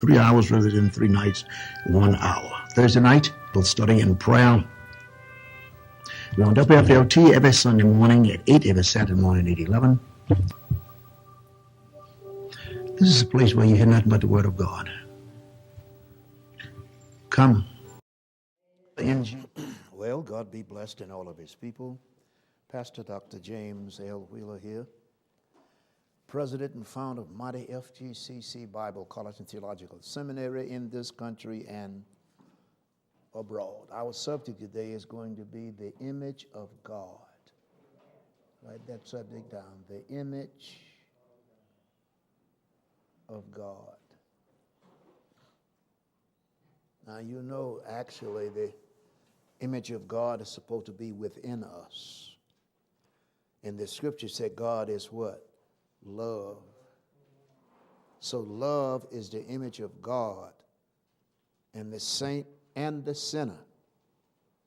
3 hours rather than 3 nights, 1 hour. Thursday night, we'll study in prayer. We're on WFLT every Sunday morning at 8, every Saturday morning at 11. This is a place where you hear nothing but the Word of God. Come. Well, God be blessed in all of His people. Pastor Dr. James L. Wheeler here, President and founder of Mighty FGCC Bible College and Theological Seminary in this country and abroad. Our subject today is going to be the image of God. Write that subject down, the image of God. Now, you know, actually, the image of God is supposed to be within us. And the scripture said God is what? Love. So love is the image of God, and the saint and the sinner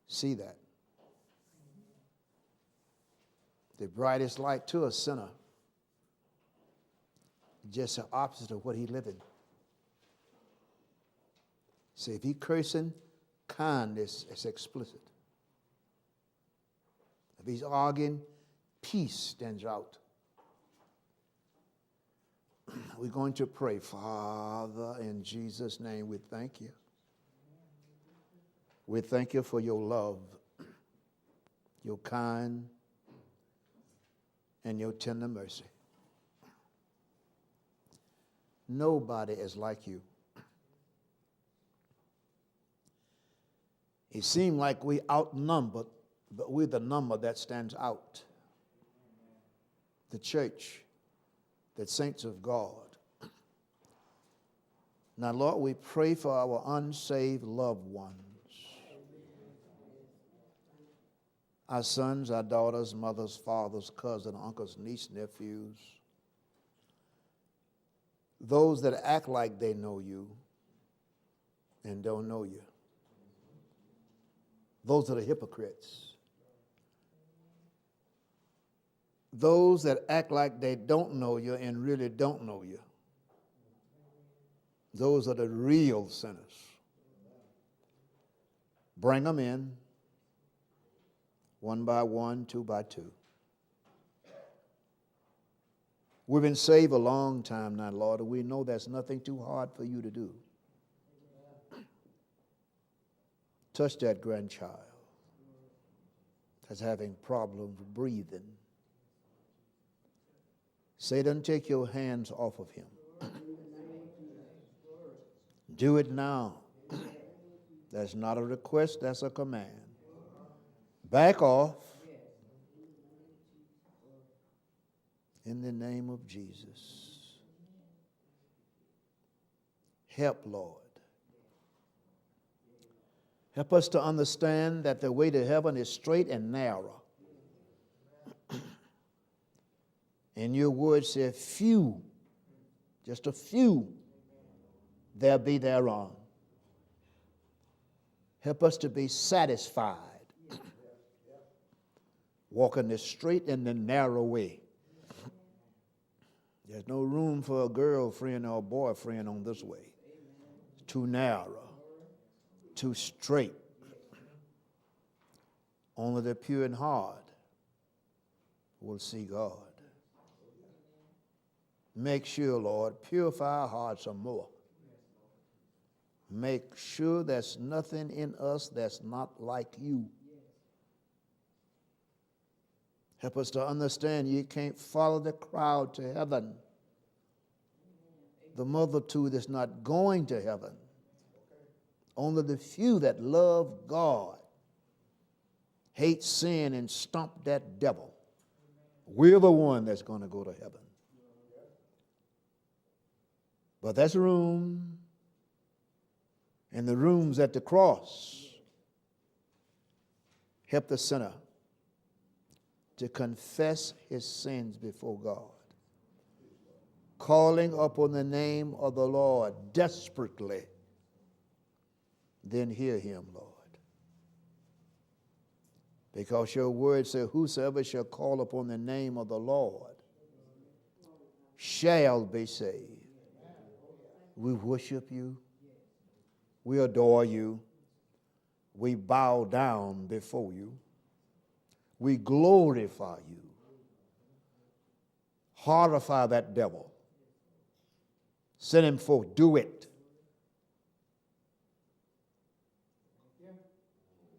see that. The brightest light to a sinner, just the opposite of what he living. See, if he cursing, kindness is explicit. If he's arguing, peace stands out. We're going to pray. Father, in Jesus' name, we thank you. We thank you for your love, your kind, and your tender mercy. Nobody is like you. It seems like we outnumbered, but we're the number that stands out. The church, the saints of God. Now, Lord, we pray for our unsaved loved ones. Our sons, our daughters, mothers, fathers, cousins, uncles, nieces, nephews. Those that act like they know you and don't know you. Those are the hypocrites. Those that act like they don't know you and really don't know you. Those are the real sinners. Bring them in, one by one, two by two. We've been saved a long time now, Lord, and we know there's nothing too hard for you to do. Touch that grandchild that's having problems breathing. Satan, take your hands off of him. Do it now. That's not a request, that's a command. Back off in the name of Jesus. Help, Lord. Help us to understand that the way to heaven is straight and narrow. And your word said, few, just a few, there be thereon. Help us to be satisfied, walking the straight and the narrow way. There's no room for a girlfriend or a boyfriend on this way. It's too narrow, too straight. Only the pure in heart will see God. Make sure, Lord, purify our hearts some more. Make sure there's nothing in us that's not like you. Help us to understand you can't follow the crowd to heaven. The multitude is not going to heaven. Only the few that love God, hate sin, and stomp that devil. We're the one that's going to go to heaven. But there's room, and the room's at the cross. Help the sinner to confess his sins before God, calling upon the name of the Lord desperately. Then hear him, Lord. Because your word says, whosoever shall call upon the name of the Lord shall be saved. We worship you. We adore you. We bow down before you. We glorify you. Horrify that devil. Send him forth. Do it.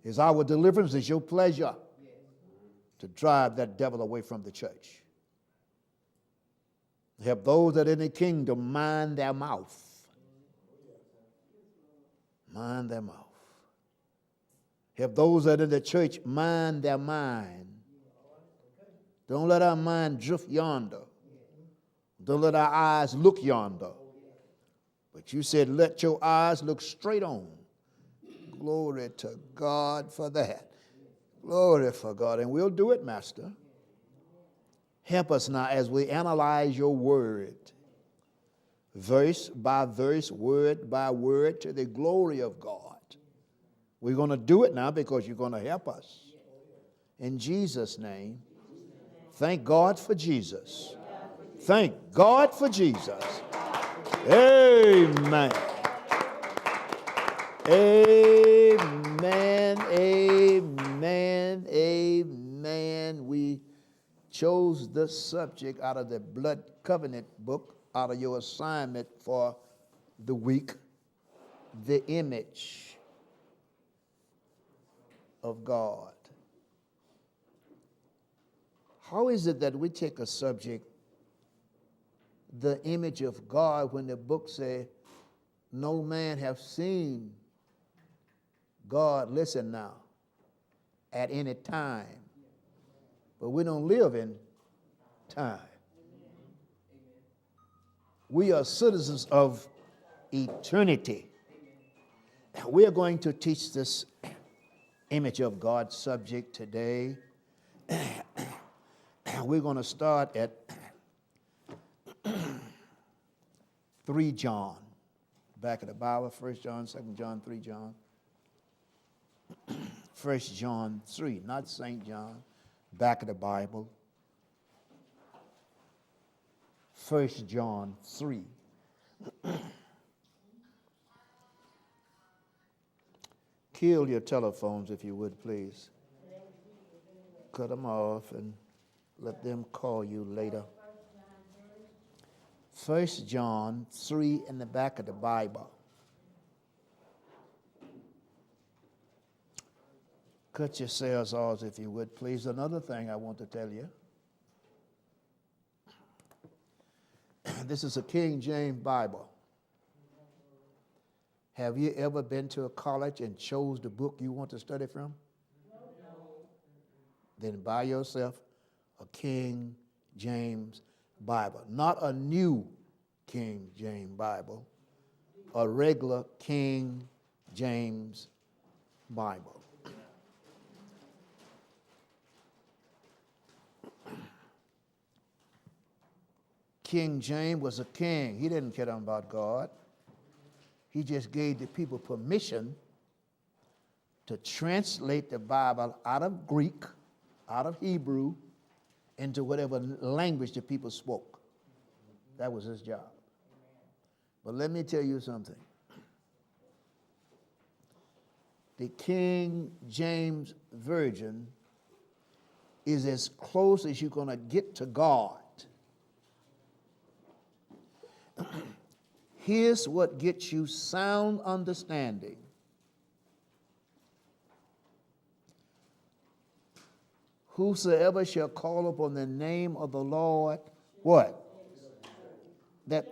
Is our deliverance, is your pleasure to drive that devil away from the church. Help those that are in the kingdom mind their mouth. Mind their mouth. Help those that are in the church mind their mind. Don't let our mind drift yonder. Don't let our eyes look yonder. But you said, let your eyes look straight on. Glory to God for that. Glory for God. And we'll do it, Master. Help us now as we analyze your word, verse by verse, word by word, to the glory of God. We're going to do it now because you're going to help us. In Jesus' name, thank God for Jesus. Thank God for Jesus. Amen. Amen, amen, amen. We chose the subject out of the Blood Covenant book, out of your assignment for the week, the image of God. How is it that we take a subject, the image of God, when the book says, no man have seen God, listen now, at any time. But we don't live in time. We are citizens of eternity. We are going to teach this image of God subject today. We're going to start at 3 John. Back of the Bible, 1 John, 2 John, 3 John. 1 John 3, not St. John, back of the Bible. 1 John 3. Kill your telephones if you would, please. Cut them off and let them call you later. 1 John 3 in the back of the Bible. Cut your cells off if you would, please. Another thing I want to tell you. This is a King James Bible. Have you ever been to a college and chose the book you want to study from? No. Then buy yourself a King James Bible. Not a new King James Bible, a regular King James Bible. King James was a king. He didn't care about God. He just gave the people permission to translate the Bible out of Greek, out of Hebrew, into whatever language the people spoke. That was his job. But let me tell you something. The King James Version is as close as you're going to get to God. Here's what gets you sound understanding. Whosoever shall call upon the name of the Lord, what? That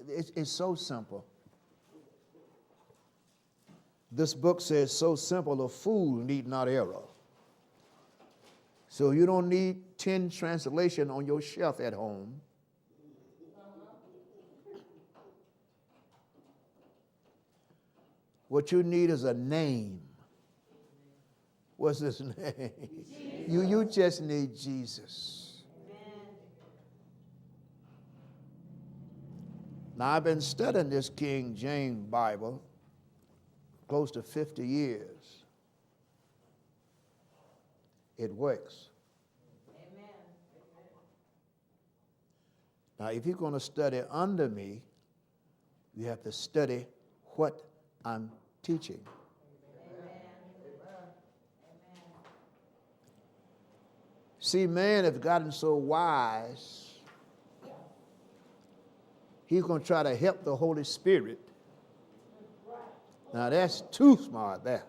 it's so simple. This book says, so simple a fool need not err. So you don't need 10 translations on your shelf at home. What you need is a name. What's his name? You just need Jesus. Amen. Now, I've been studying this King James Bible close to 50 years. It works. Amen. Now, if you're going to study under me, You have to study what I'm teaching. See, man has gotten so wise, he's going to try to help the Holy Spirit. Now, that's too smart there.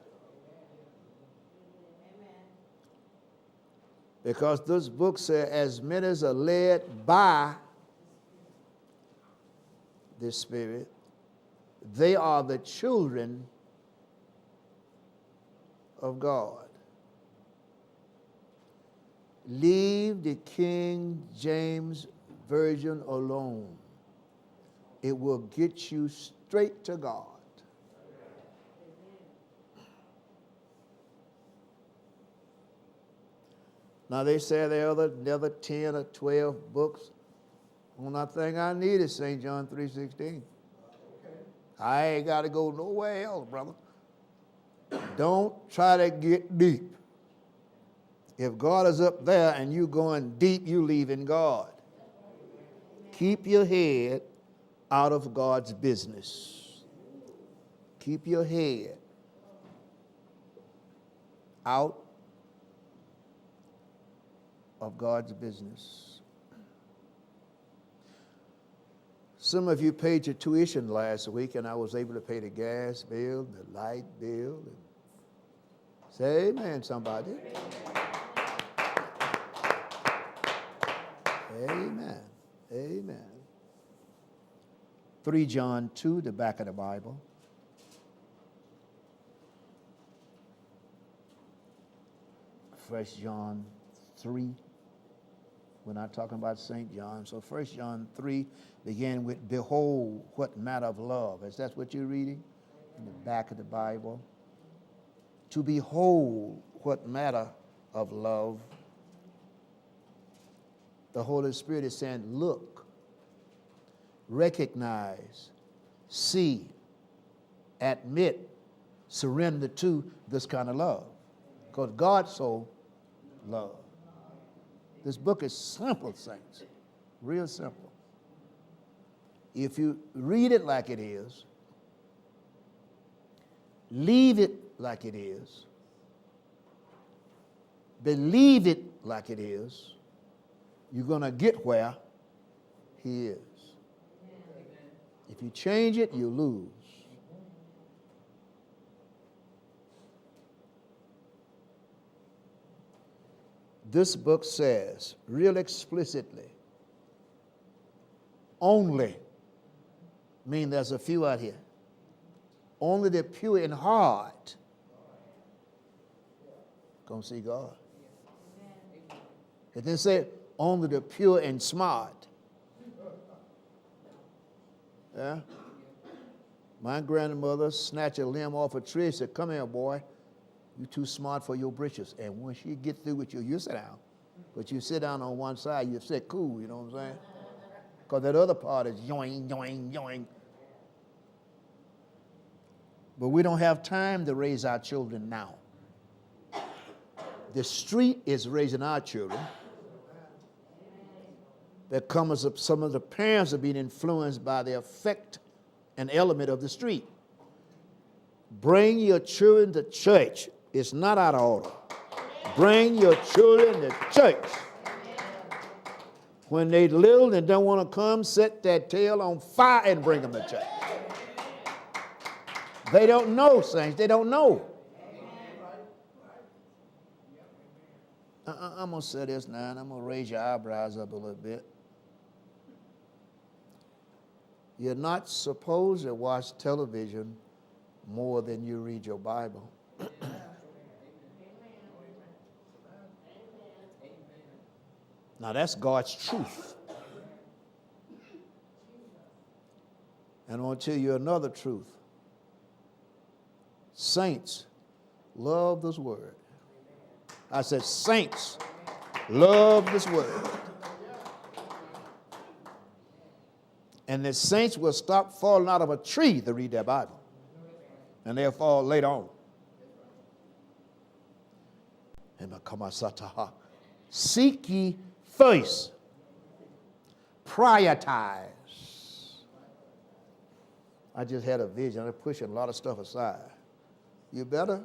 Because this book says, as many as are led by the Spirit, they are the children of God. Leave the King James Version alone. It will get you straight to God. Now they say there are another 10 or 12 books. Only thing I need is St. John 3:16. I ain't got to go nowhere else, brother. Don't try to get deep. If God is up there and you going deep, you leaving God. Keep your head out of God's business. Keep your head out of God's business. Some of you paid your tuition last week, and I was able to pay the gas bill, the light bill. Say amen, somebody. Amen. Amen. 3 John 2, the back of the Bible. First John 3. We're not talking about St. John. So 1 John 3 began with, behold, what manner of love. Is that what you're reading? In the back of the Bible. To behold what manner of love. The Holy Spirit is saying, look, recognize, see, admit, surrender to this kind of love. Because God so loved. This book is simple, saints, real simple. If you read it like it is, leave it like it is, believe it like it is, you're going to get where He is. If you change it, you lose. This book says, real explicitly, only, mean there's a few out here, only the pure in heart gonna see God. It didn't say only the pure and smart. Yeah? My grandmother snatched a limb off a tree and said, come here, boy. You're too smart for your britches. And when she get through with you, you sit down. But you sit down on one side, you sit cool, you know what I'm saying? Because that other part is yoing, yoing, yoing. But we don't have time to raise our children now. The street is raising our children. Some of the parents are being influenced by the effect and element of the street. Bring your children to church. It's not out of order. Bring your children to church. When they little and don't want to come, set that tail on fire and bring them to church. They don't know, saints. They don't know. I'm going to say this now, and I'm going to raise your eyebrows up a little bit. You're not supposed to watch television more than you read your Bible. Now that's God's truth. And I want to tell you another truth. Saints love this word. I said saints love this word. And the saints will stop falling out of a tree to read their Bible. And they'll fall later on. Seek ye first. Prioritize I just had a vision. I'm pushing a lot of stuff aside. You better.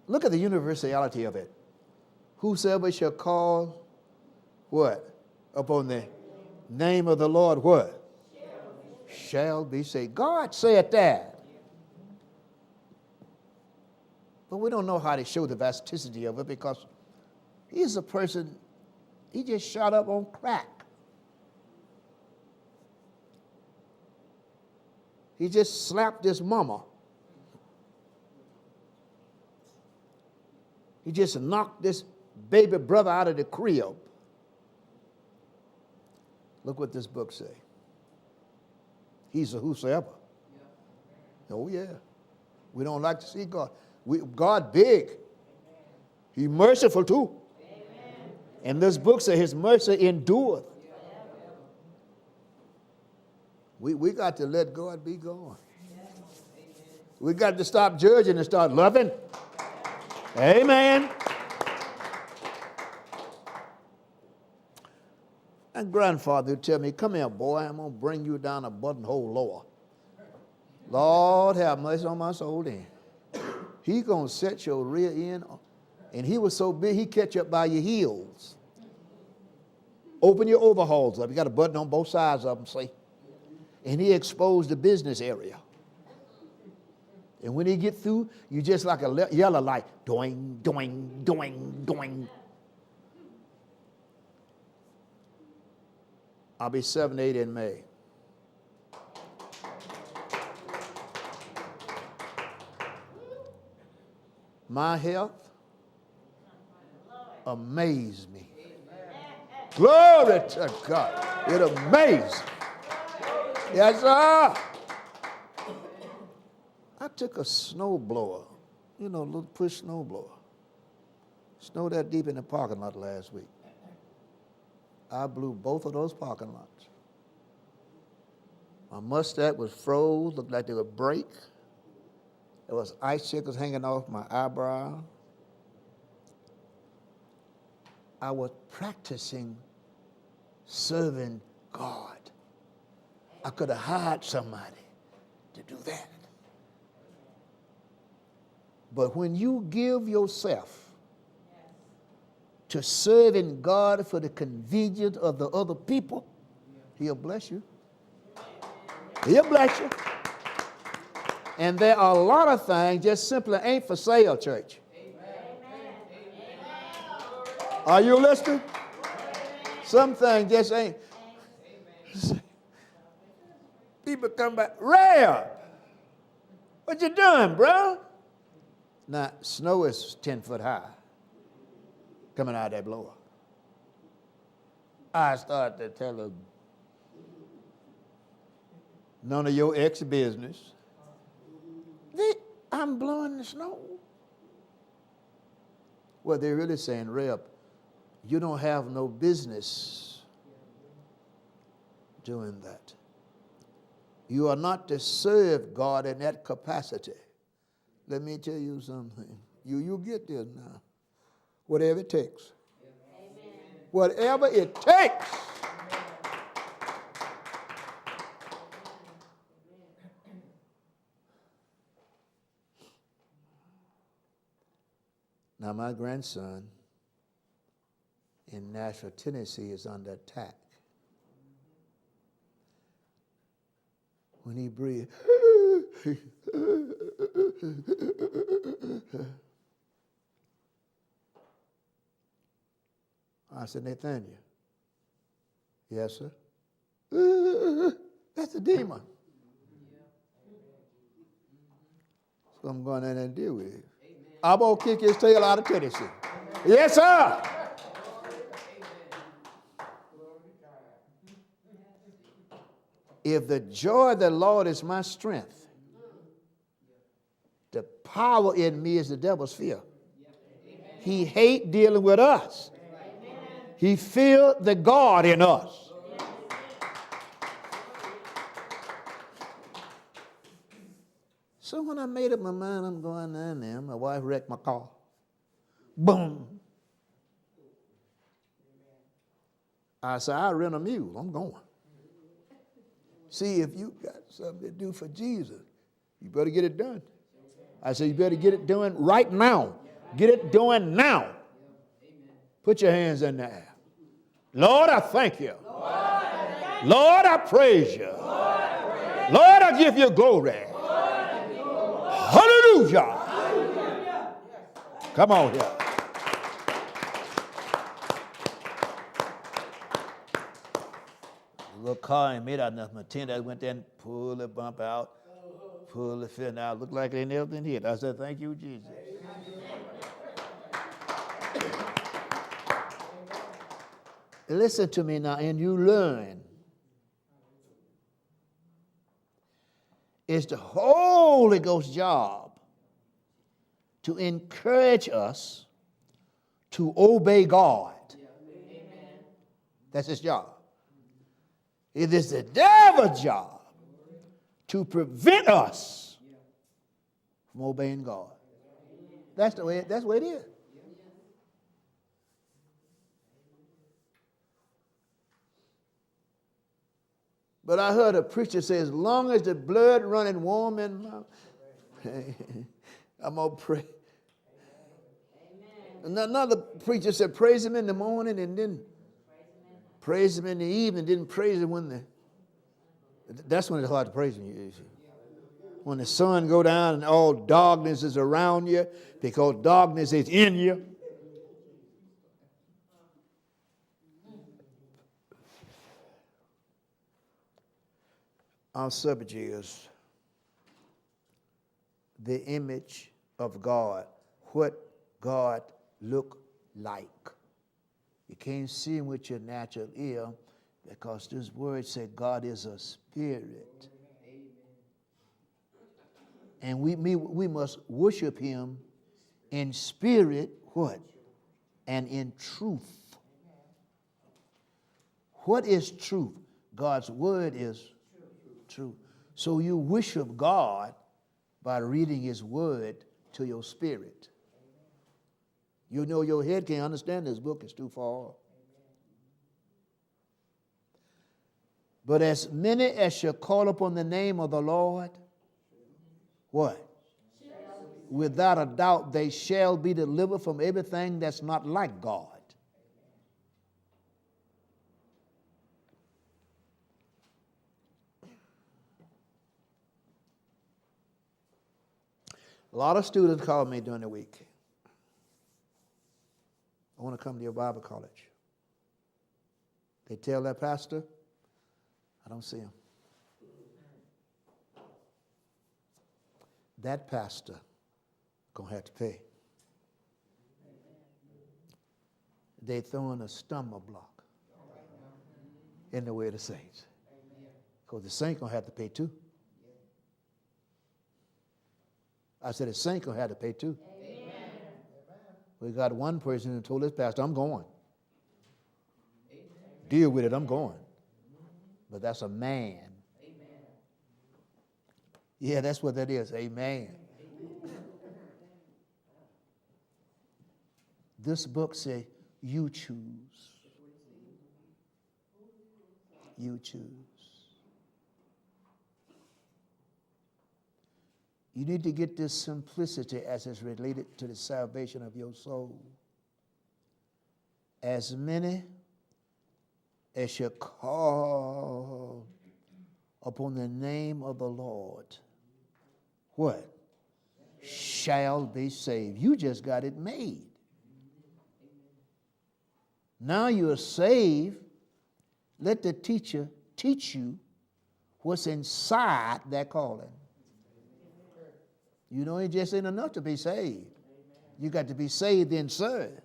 Look at the universality of it. Whosoever shall call what? Upon the name of the Lord what? Shall be saved. God said that. But we don't know how to show the vasticity of it because he's a person, he just shot up on crack. He just slapped his mama. He just knocked this baby brother out of the crib. Look what this book say. He's a whosoever. Yeah. Oh yeah. We don't like to see God. God big. He merciful too. Amen. And this book says his mercy endureth. We got to let God be God. We got to stop judging and start loving. Amen. And grandfather would tell me, come here, boy, I'm going to bring you down a buttonhole lower. Lord have mercy on my soul then. He going to set your rear end. And he was so big, he catch up by your heels. Open your overhauls up. You got a button on both sides of them, see? And he exposed the business area. And when he get through, you just like a yellow light. Doing, doing, doing, doing. I'll be 78 in May. My health amazed me. Glory to God. It amazed me. Yes, sir. I took a snow blower, a little push snow blower. Snowed that deep in the parking lot last week. I blew both of those parking lots. My mustache was froze, looked like they would break. There was icicles hanging off my eyebrow. I was practicing serving God. I could have hired somebody to do that. But when you give yourself to serving God for the convenience of the other people, he'll bless you. He'll bless you. And there are a lot of things just simply ain't for sale, church. Are you listening? Some things just ain't. People come back, rare. What you doing, bro? Now, snow is 10 foot high coming out of that blower. I started to tell them, none of your ex-business. I'm blowing the snow. Well, they're really saying, Rep, you don't have no business doing that. You are not to serve God in that capacity. Let me tell you something. You get this now. Whatever it takes. Amen. Whatever it takes. Now, my grandson in Nashville, Tennessee is under attack. When he breathes, I said, Nathaniel. Yes, sir. That's a demon. So I'm going in there and deal with it. I'm going to kick his tail out of Tennessee. Yes, sir. If the joy of the Lord is my strength, the power in me is the devil's fear. He hate dealing with us. He feel the God in us. So when I made up my mind, I'm going down there. My wife wrecked my car. Boom. I said, I rent a mule. I'm going. See, if you got something to do for Jesus, you better get it done. I said, you better get it done right now. Get it done now. Put your hands in the air. Lord, I thank you. Lord, I praise you. Lord, I give you glory. Hallelujah. Come on here. The little car ain't made out of nothing. My tent, I went there and pulled the bump out, pulled the fin out. Looked like it ain't never been hit. I said, thank you, Jesus. Listen to me now, and you learn. It's the Holy Ghost's job to encourage us to obey God. That's his job. It is the devil's job to prevent us from obeying God. That's the way it is. But I heard a preacher say, as long as the blood running warm in my I'm going to pray. And another preacher said, praise him in the morning and then praise him in the evening. Didn't praise him that's when it's hard to praise him. When the sun go down and all darkness is around you because darkness is in you. Our subject is the image of God, what God look like. You can't see him with your natural ear because this word said God is a spirit. And we must worship him in spirit, what? And in truth. What is truth? God's word is truth. So you worship God by reading his word to your spirit. You know your head can't understand this book, it's too far. But as many as shall call upon the name of the Lord, what? Without a doubt, they shall be delivered from everything that's not like God. A lot of students call me during the week. I want to come to your Bible college. They tell their pastor, I don't see him. That pastor going to have to pay. They throwing a stumbling block in the way of the saints. Because the saint going to have to pay too. I said, the saint going to have to pay too. Amen. We got one person who told his pastor, I'm going. Amen. Deal with it, I'm going. But that's a man. Amen. Yeah, that's what that is, amen. This book says, you choose. You choose. You need to get this simplicity as it's related to the salvation of your soul. As many as shall call upon the name of the Lord, what? Shall be saved. You just got it made. Now you're saved. Let the teacher teach you what's inside that calling. You know, it just ain't enough to be saved. You got to be saved and serve.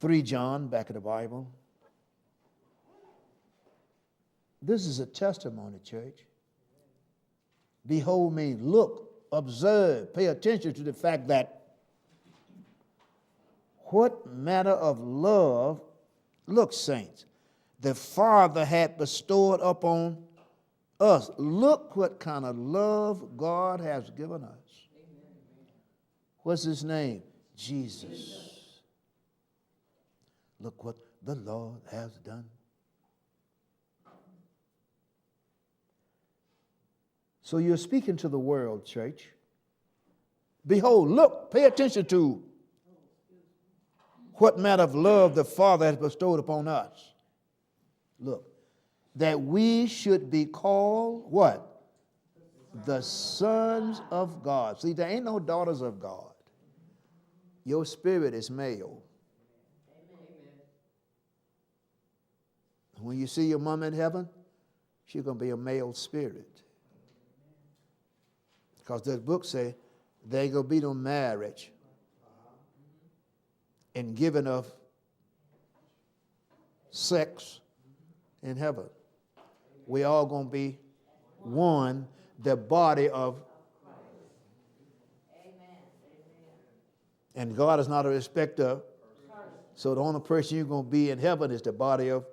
3 John, back of the Bible. This is a testimony, church. Behold me, look, observe, pay attention to the fact that what manner of love, look, saints, the Father had bestowed upon us. Look what kind of love God has given us. What's his name? Jesus. Look what the Lord has done. So you're speaking to the world, church. Behold, look, pay attention to what manner of love the Father has bestowed upon us. Look, that we should be called what? The sons of God. See, there ain't no daughters of God. Your spirit is male. When you see your mom in heaven, she's going to be a male spirit. Because the book says there ain't going to be no marriage and giving of sex in heaven. We all going to be one, the body of. And God is not a respecter. So the only person you're going to be in heaven is the body of.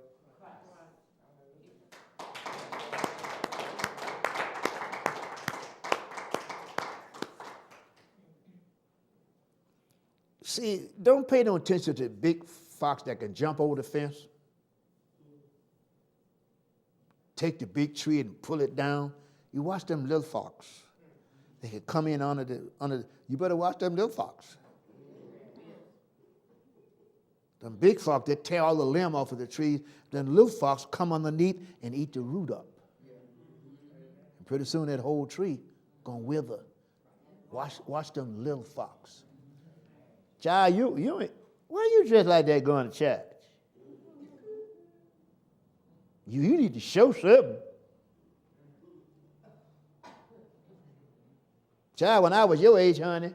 See, don't pay no attention to the big fox that can jump over the fence. Take the big tree and pull it down. You watch them little fox. They can come in under the, you better watch them little fox. Them big fox, they tear all the limb off of the tree. Then little fox come underneath and eat the root up. And pretty soon that whole tree gonna wither. Watch them little fox. Child, you ain't, why you dressed like that going to church? You need to show something. Child, when I was your age, honey,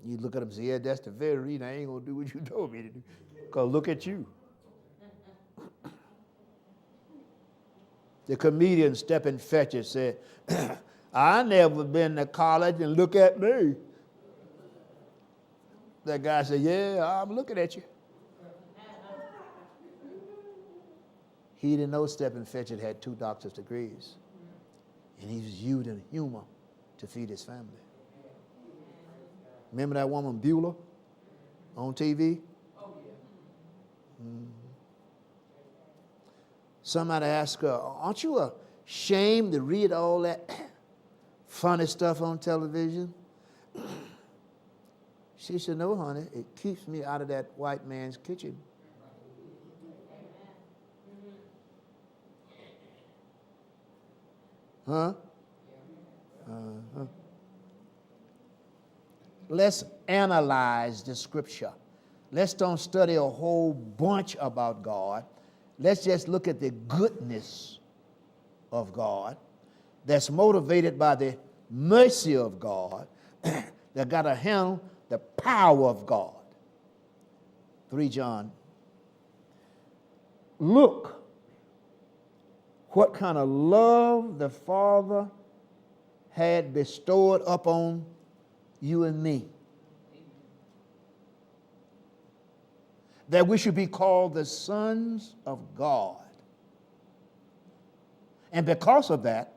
you look at them and say, yeah, that's the very reason I ain't going to do what you told me to do. Because look at you. The comedian Stephen Fetcher said, I never been to college and look at me. That guy said, yeah, I'm looking at you. He didn't know Stephen Fetcher had 2 doctor's degrees. And he was using humor to feed his family. Remember that woman Beulah on TV? Oh, yeah. Somebody asked her, aren't you ashamed to read all that funny stuff on television? She said, no, honey, it keeps me out of that white man's kitchen. Huh? Uh-huh. Let's analyze the scripture. Let's don't study a whole bunch about God. Let's just look at the goodness of God that's motivated by the mercy of God that got to handle the power of God. 3 John. Look what kind of love the Father had bestowed upon you and me. That we should be called the sons of God. And because of that,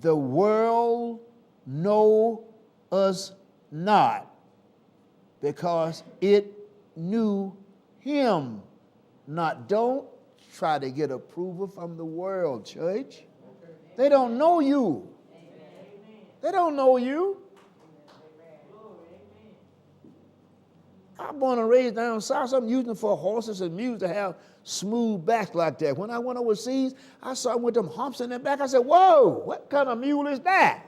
the world know us not, because it knew him not. Don't try to get approval from the world, church. They don't know you. They don't know you. I'm born and raised down south. I'm using for horses and mules to have smooth backs like that. When I went overseas, I saw them with them humps in their back. I said, whoa, what kind of mule is that?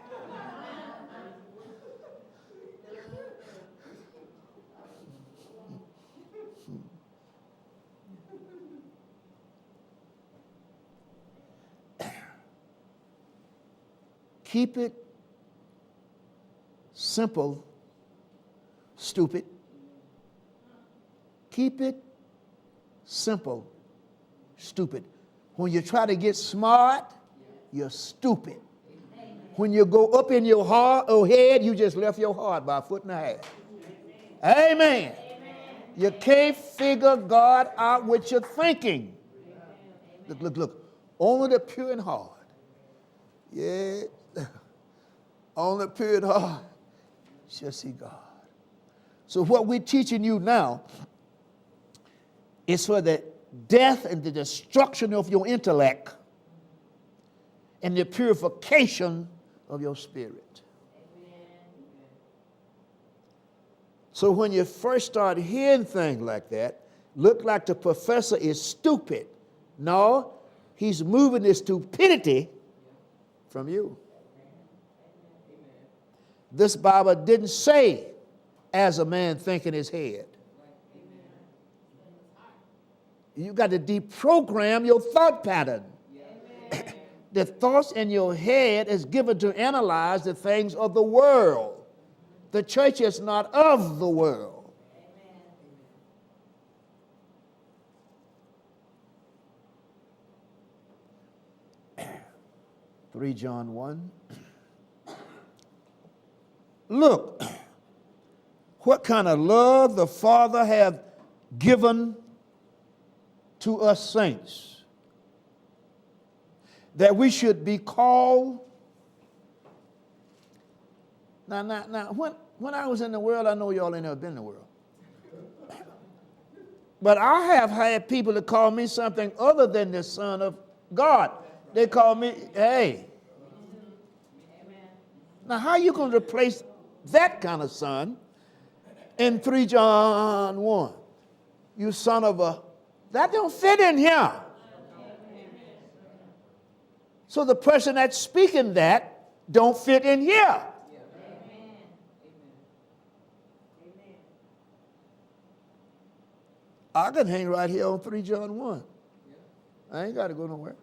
Keep it simple, stupid. Keep it simple, stupid. When you try to get smart, you're stupid. When you go up in your heart or head, you just left your heart by a foot and a half. Amen. You can't figure God out with your thinking. Look. Only the pure in heart. Yeah. Only pure in heart shall see God. So what we're teaching you now is for the death and the destruction of your intellect and the purification of your spirit. So when you first start hearing things like that, look like the professor is stupid. No, he's moving the stupidity from you. This Bible didn't say, as a man think in his head. You got to deprogram your thought pattern. The thoughts in your head is given to analyze the things of the world. The church is not of the world. 3 John 1. Look, what kind of love the Father hath given to us saints, that we should be called. Now, when I was in the world, I know y'all ain't never been in the world. But I have had people that call me something other than the Son of God. They call me, hey. Now, how are you going to replace that kind of son in 3 John 1? You son of a, that don't fit in here. So the person that's speaking that don't fit in here. I can hang right here on 3 John 1. I ain't got to go nowhere.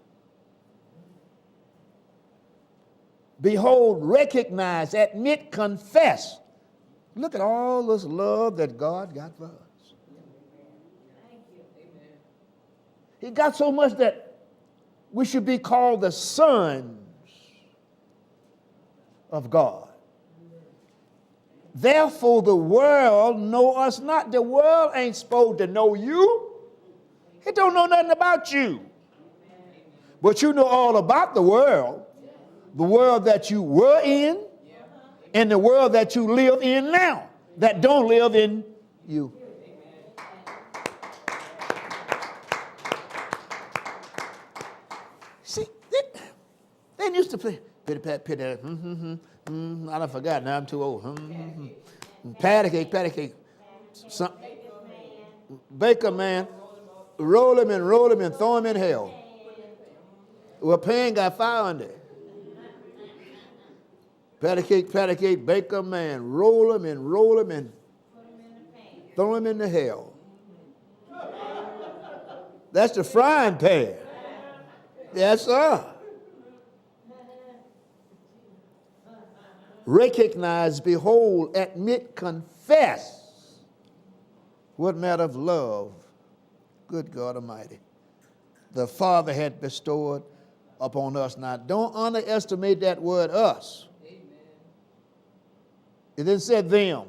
Behold, recognize, admit, confess. Look at all this love that God got for us. He got so much that we should be called the sons of God. Therefore, the world know us not. The world ain't supposed to know you. It don't know nothing about you. But you know all about the world that you were in, and the world that you live in now, that don't live in you. See, they used to play pity pat, pity. I done forgot. Now I'm too old. Patty cake. Baker man, roll him and throw him in hell. Well, Pan got fire under it. Patty cake, baker man, roll him and throw him in the hell. That's the frying pan. Yes, sir. Recognize, behold, admit, confess. What matter of love, good God Almighty, the Father had bestowed upon us. Now, don't underestimate that word us. He didn't say them.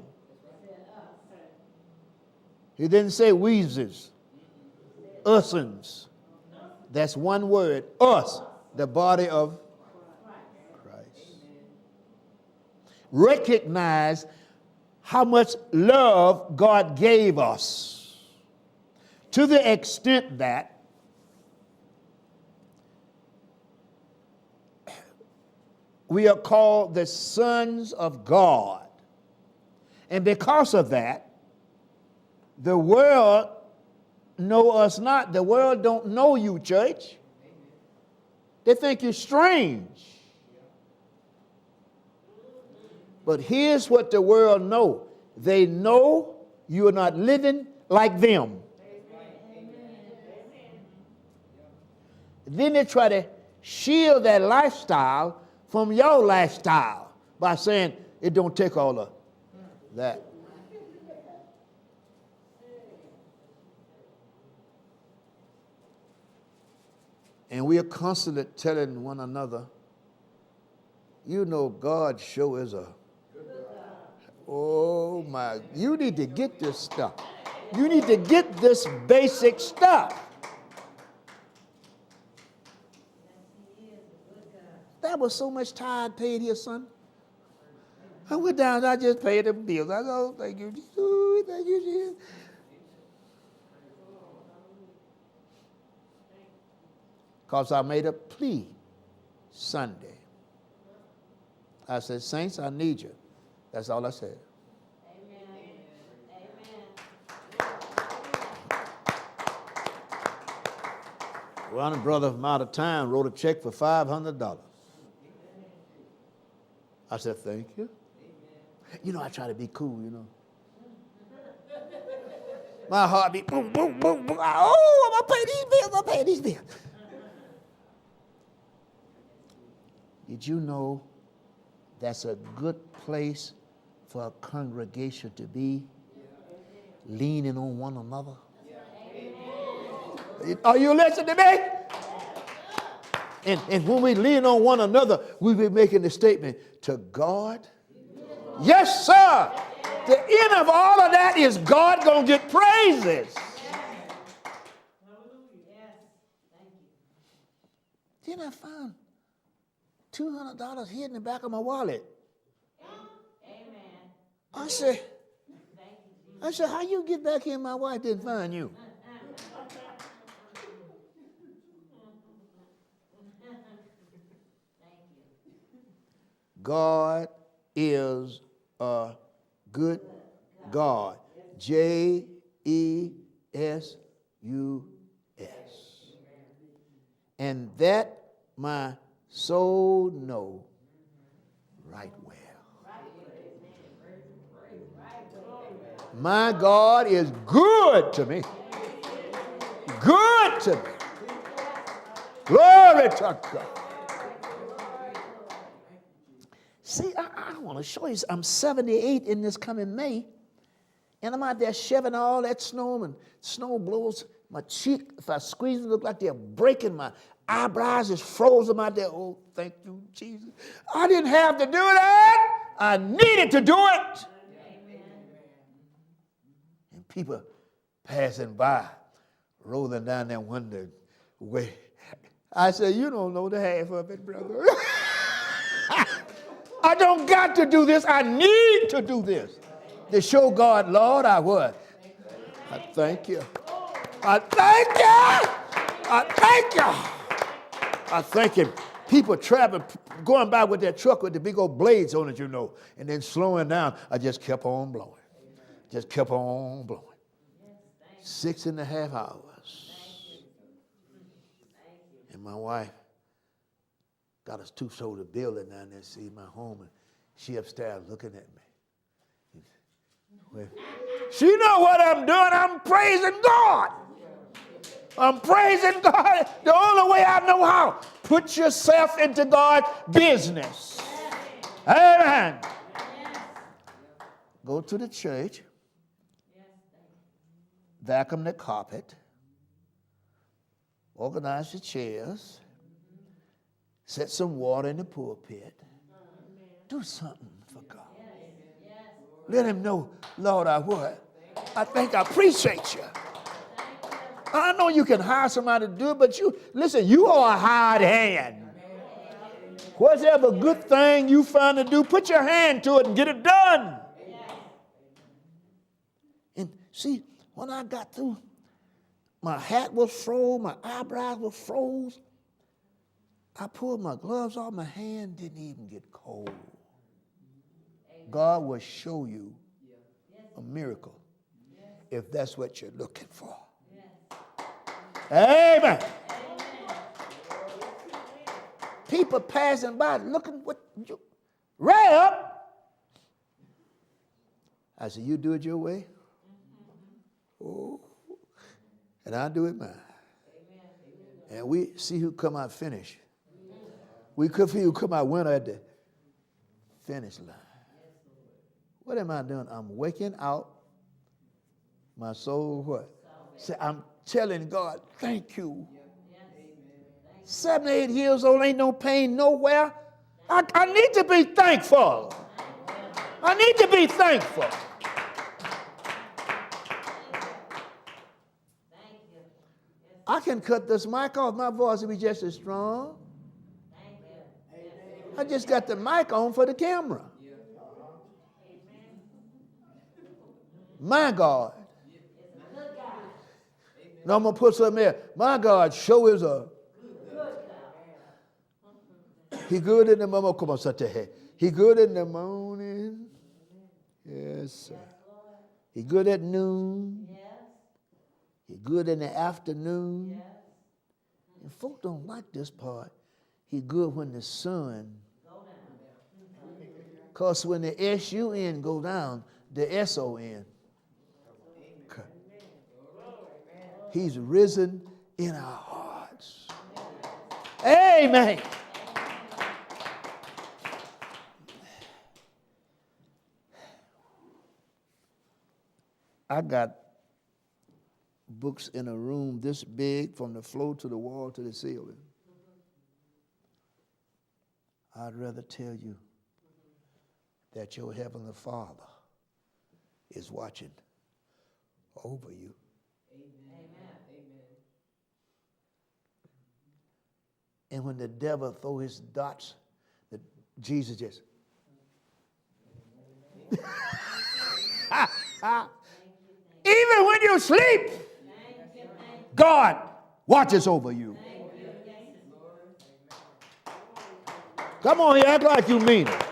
He didn't say weeses, usins. That's one word, us, the body of Christ. Recognize how much love God gave us, to the extent that we are called the sons of God. And because of that, the world know us not. The world don't know you, church. They think you're strange. But here's what the world know. They know you are not living like them. Then they try to shield that lifestyle from your lifestyle by saying it don't take all of that. And we are constantly telling one another, you know, God sure is a, oh my, you need to get this stuff. You need to get this basic stuff. That was so much tithe paid here, son. I went down, I just paid the bills. I go, thank you, Jesus. Ooh, thank you, Jesus. Because I made a plea Sunday. I said, saints, I need you. That's all I said. Amen. One brother from out of town wrote a check for $500. I said, thank you. You know, I try to be cool, you know. My heart beat boom, boom, boom, boom. Oh, I'm going to pay these bills, I'm going to pay these bills. Did you know that's a good place for a congregation to be? Leaning on one another. Are you listening to me? And when we lean on one another, we be making the statement, to God. Yes, sir. The end of all of that is God going to get praises. Then I found $200 hid in the back of my wallet. I said, how you get back here and my wife didn't find you? God is a good God. J-E-S-U-S. And that my soul know right well. My God is good to me. Good to me. Glory to God. See, I want to show you, I'm 78 in this coming May, and I'm out there shoving all that snow, and snow blows my cheek. If I squeeze it, it look like they're breaking. My eyebrows is frozen out there. Oh, thank you, Jesus. I didn't have to do that. I needed to do it. And people passing by, rolling down that window way. I said, you don't know the half of it, brother. I don't got to do this. I need to do this. To show God, Lord, I what? I thank you. I thank you. I thank you. I thank him. People traveling, going by with their truck with the big old blades on it, you know, and then slowing down. I just kept on blowing. Just kept on blowing. 6.5 hours. And my wife got a two-story building down there, see my home, and she upstairs looking at me. She know what I'm doing. I'm praising God. I'm praising God the only way I know how. Put yourself into God's business. Amen. Go to the church, vacuum the carpet, organize the chairs, set some water in the pulpit. Do something for God. Let him know, Lord, I what? I think I appreciate you. I know you can hire somebody to do it, but you are a hired hand. Whatever good thing you find to do, put your hand to it and get it done. And see, when I got through, my hat was froze, my eyebrows were froze. I pulled my gloves off, my hand didn't even get cold. God will show you a miracle if that's what you're looking for. Amen. People passing by looking what you right up. I said, you do it your way? Oh, and I do it mine. And we see who come out finish. We could see who come out winner at the finish line. What am I doing? I'm waking out my soul. What? Say, I'm telling God, thank you. 78 years old, ain't no pain nowhere. I need to be thankful. I need to be thankful. I can cut this mic off. My voice will be just as strong. I just got the mic on for the camera. My God. Now I'm going to put something there. My God sure is a. He good in the morning. Come on, set your head. He good in the morning. Yes, sir. He good at noon. He good in the afternoon. And folk don't like this part. He good when the sun. Because when the S-U-N go down, the S-O-N. Okay. He's risen in our hearts. Amen. I got books in a room this big from the floor to the wall to the ceiling. I'd rather tell you that your Heavenly Father is watching over you. Amen. And when the devil throw his dots, Jesus just even when you sleep, God watches over you. Come on here, act like you mean it.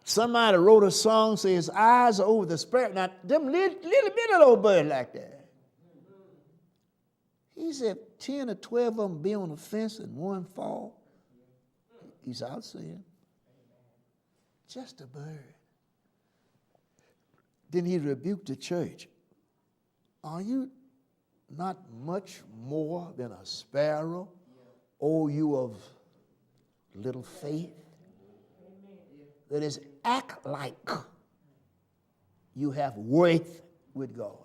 Somebody wrote a song, say his eyes are over the sparrow. Now, them little bitty little birds like that. He said 10 or 12 of them be on the fence and one fall. He's out saying, just a bird. Then he rebuked the church. Are you not much more than a sparrow, O you of little faith? That is, act like you have worth with God.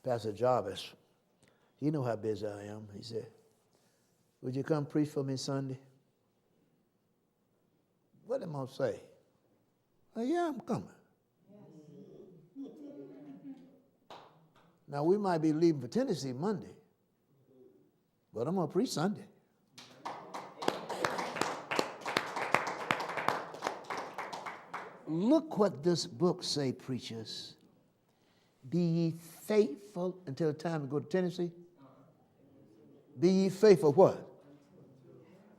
Pastor Jarvis, you know how busy I am. He said, would you come preach for me Sunday? What am I going to say? Well, yeah, I'm coming. Now, we might be leaving for Tennessee Monday, but I'm going to preach Sunday. Look what this book say, preachers. Be ye faithful until the time to go to Tennessee. Be ye faithful what?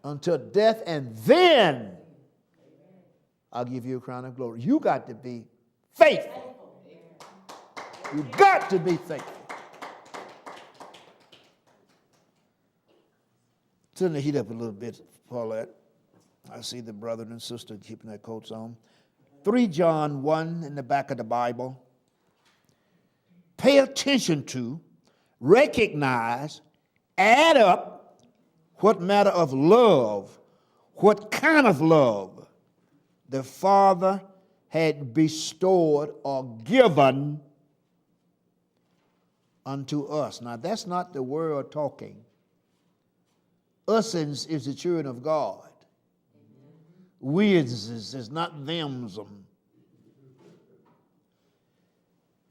Until death, and then I'll give you a crown of glory. You got to be faithful. You got to be faithful. Turn the heat up a little bit, Paulette. I see the brother and sister keeping their coats on. 3 John 1 in the back of the Bible. Pay attention to, recognize, add up what matter of love, what kind of love the Father had bestowed or given unto us. Now, that's not the world talking. Us is the children of God. We is not them's.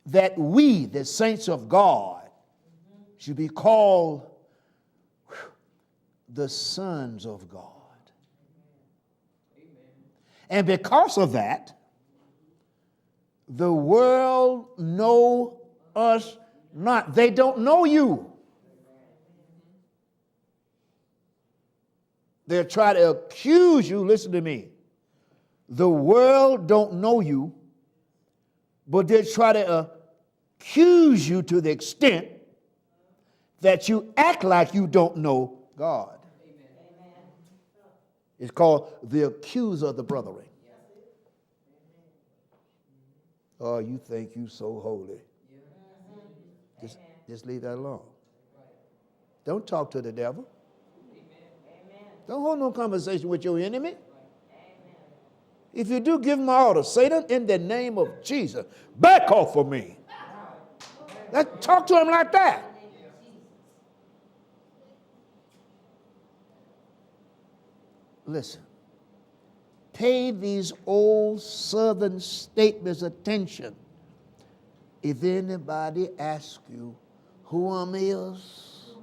That we, the saints of God, should be called the sons of God. And because of that, the world know us not. They don't know you. They'll try to accuse you. Listen to me. The world don't know you, but they'll try to accuse you to the extent that you act like you don't know God. Amen. It's called the accuser of the brethren. Oh, you think you so holy. Just leave that alone. Don't talk to the devil. Don't hold no conversation with your enemy. If you do, give him my order. Satan, in the name of Jesus, back off of me. Let's talk to him like that. Listen. Pay these old southern statements attention. If anybody asks you who am is,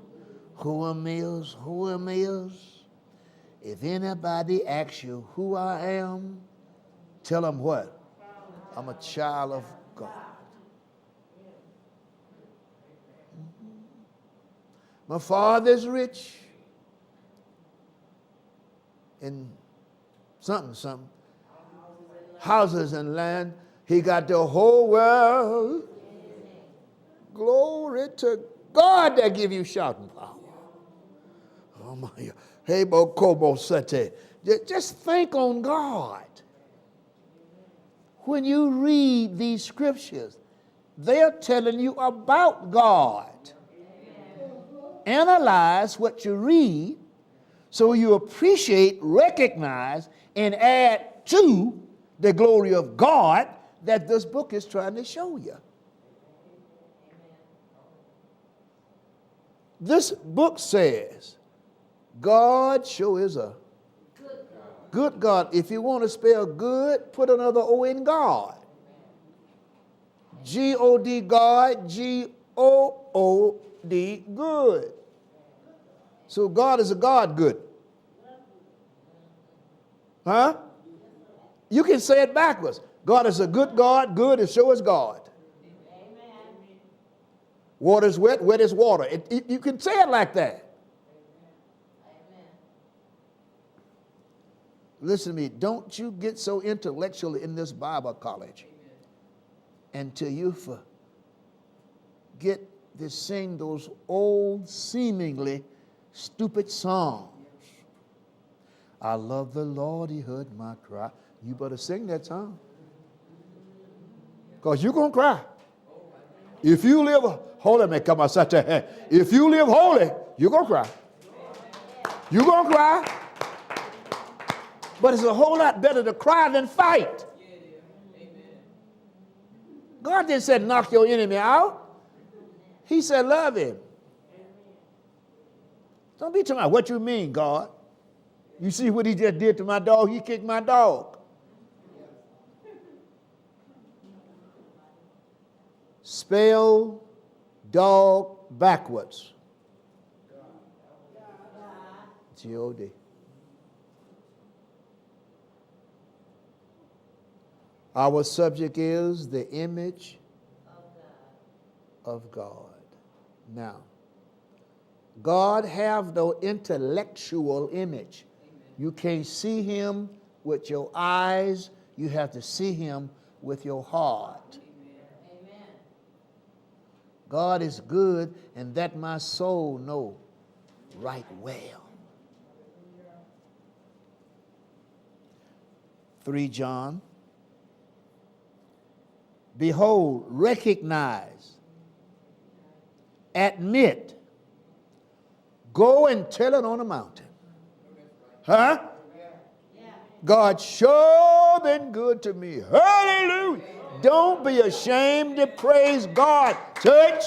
if anybody asks you who I am, tell them what? I'm a child of God. My Father's rich in something, houses and land. He got the whole world. Glory to God that give you shouting power. Oh my God. Hey, Kobo Sete. Just think on God. When you read these scriptures, they're telling you about God. Analyze what you read so you appreciate, recognize, and add to the glory of God that this book is trying to show you. This book says, God sure is a good God. If you want to spell good, put another O in God. G-O-D, God, G-O-O-D, good. So God is a God good. Huh? You can say it backwards. God is a good God, good is sure as God. Water is wet, wet is water. You can say it like that. Listen to me. Don't you get so intellectual in this Bible college until you forget to sing those old, seemingly stupid songs. I love the Lord, he heard my cry. You better sing that song. Because you're going to cry. If you live holy, if you live holy, you're going to cry. You're going to cry. But it's a whole lot better to cry than fight. God didn't say knock your enemy out. He said love him. Don't be talking about what you mean, God. You see what he just did to my dog? He kicked my dog. Spell dog backwards. G-O-D. Our subject is the image of God. Now, God have no intellectual image. You can't see him with your eyes. You have to see him with your heart. Amen. God is good, and that my soul know right well. 3 John. Behold, recognize, admit, go and tell it on the mountain. Huh? God sure been good to me. Hallelujah. Don't be ashamed to praise God, church.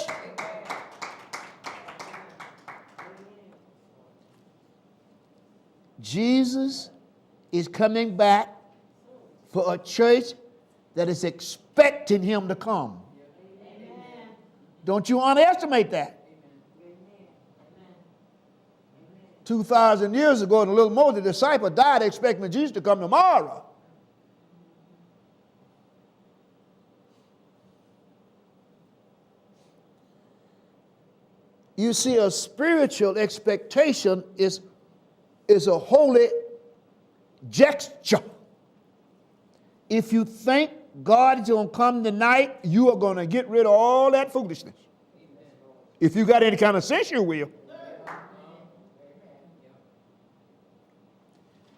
Jesus is coming back for a church that is expecting him to come. Amen. Don't you underestimate that. Amen. 2,000 years ago, the little Moses disciple died expecting Jesus to come tomorrow. You see, a spiritual expectation is a holy gesture. If you think God is going to come tonight, you are going to get rid of all that foolishness. Amen. If you got any kind of sense, you will.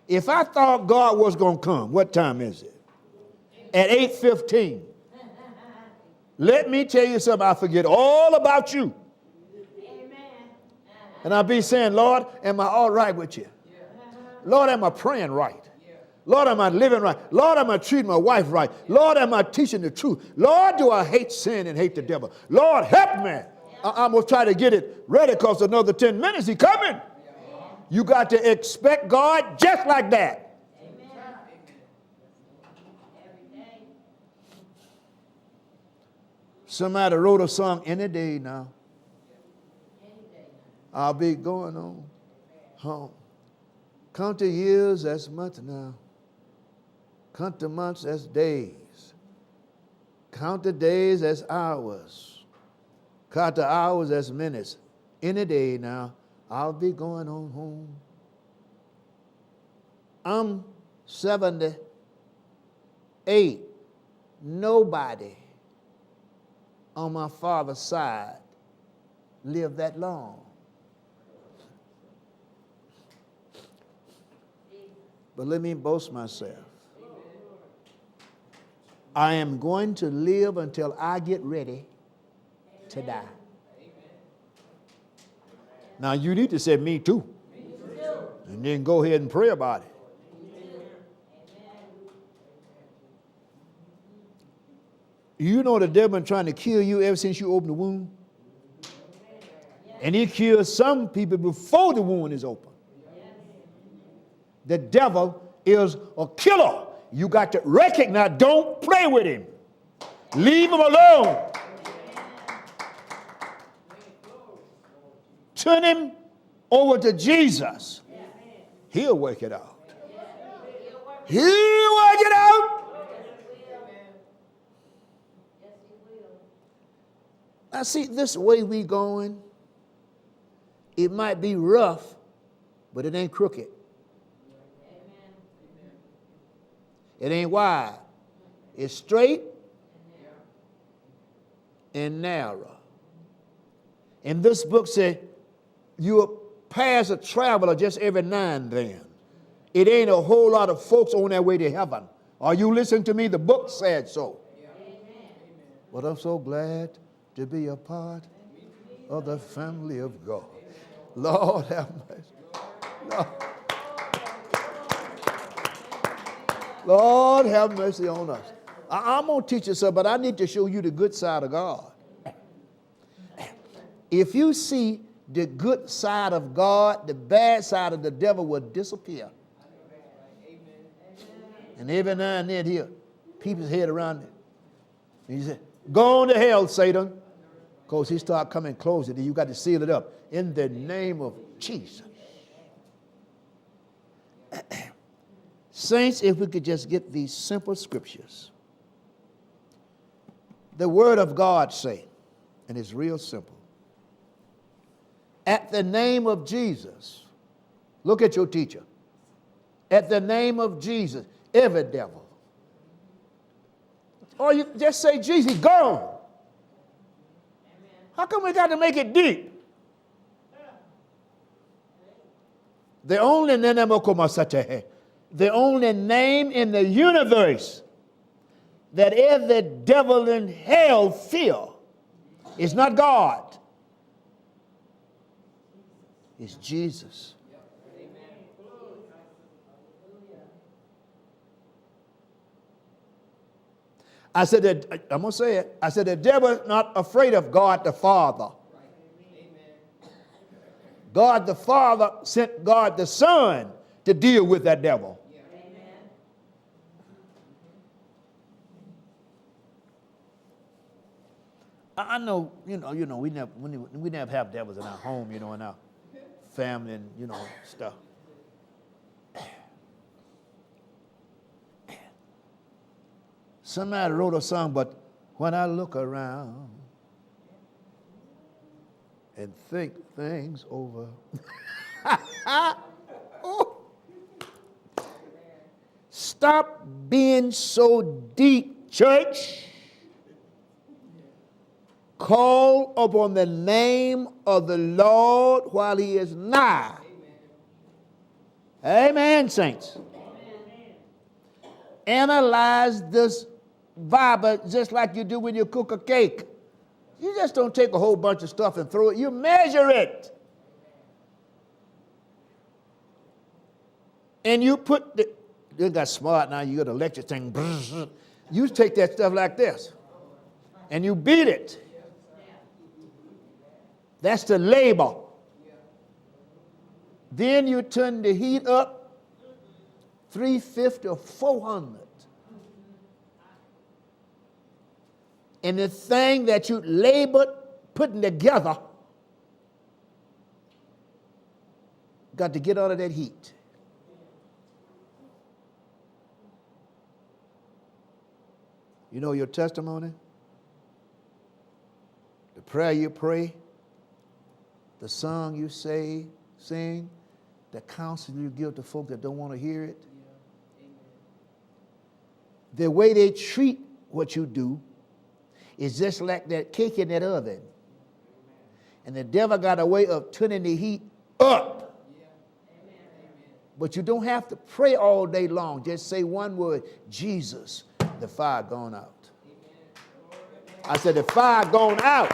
If I thought God was going to come, what time is it? At 8:15. Let me tell you something, I forget all about you. And I'll be saying, Lord, am I all right with you? Lord, am I praying right? Lord, am I living right? Lord, am I treating my wife right? Lord, am I teaching the truth? Lord, do I hate sin and hate the devil? Lord, help me. I'm going to try to get it ready because another 10 minutes he's coming. You got to expect God just like that. Somebody wrote a song, any day now. I'll be going on home. Count the years as months now. Count the months as days. Count the days as hours. Count the hours as minutes. Any day now, I'll be going on home. I'm 78. Nobody on my father's side lived that long. But let me boast myself. I am going to live until I get ready to die. Now you need to say me too. And then go ahead and pray about it. You know the devil been trying to kill you ever since you opened the womb. And he kills some people before the wound is open. The devil is a killer. You got to recognize, don't play with him. Leave him alone. Turn him over to Jesus. He'll work it out. He'll work it out. Now see, this way we going, it might be rough, but it ain't crooked. It ain't wide. It's straight and narrow. And this book said, you'll pass a traveler just every now and then. It ain't a whole lot of folks on their way to heaven. Are you listening to me? The book said so. But I'm so glad to be a part of the family of God. Lord have mercy. Lord have mercy on us. I'm going to teach you something, but I need to show you the good side of God. If you see the good side of God, the bad side of the devil will disappear. And every now and then he'll peep his head around it. And he said, go on to hell, Satan. Because he start coming closer, then you got to seal it up. In the name of Jesus. Saints, if we could just get these simple scriptures. The word of God say, and it's real simple. At the name of Jesus, look at your teacher. At the name of Jesus, every devil. Or you just say Jesus, he's gone. How come we got to make it deep? The only name in the universe that every devil in hell fear is not God. It's Jesus. I said that, I'm going to say it. I said the devil is not afraid of God the Father. God the Father sent God the Son to deal with that devil. I know, we never have devils in our home, in our family and, stuff. Somebody wrote a song, but when I look around and think things over. Oh. Stop being so deep, church. Call upon the name of the Lord while he is nigh. Amen, saints. Amen. Analyze this Bible just like you do when you cook a cake. You just don't take a whole bunch of stuff and throw it. You measure it. And you put you got smart now, you got a lecture thing. You take that stuff like this. And you beat it. That's the labor. Then you turn the heat up 350 or 400. And the thing that you labored putting together got to get out of that heat. You know your testimony? The prayer you pray, the song you sing, the counsel you give to folk that don't want to hear it. The way they treat what you do is just like that cake in that oven. And the devil got a way of turning the heat up. But you don't have to pray all day long. Just say one word, Jesus, the fire gone out. I said, the fire gone out.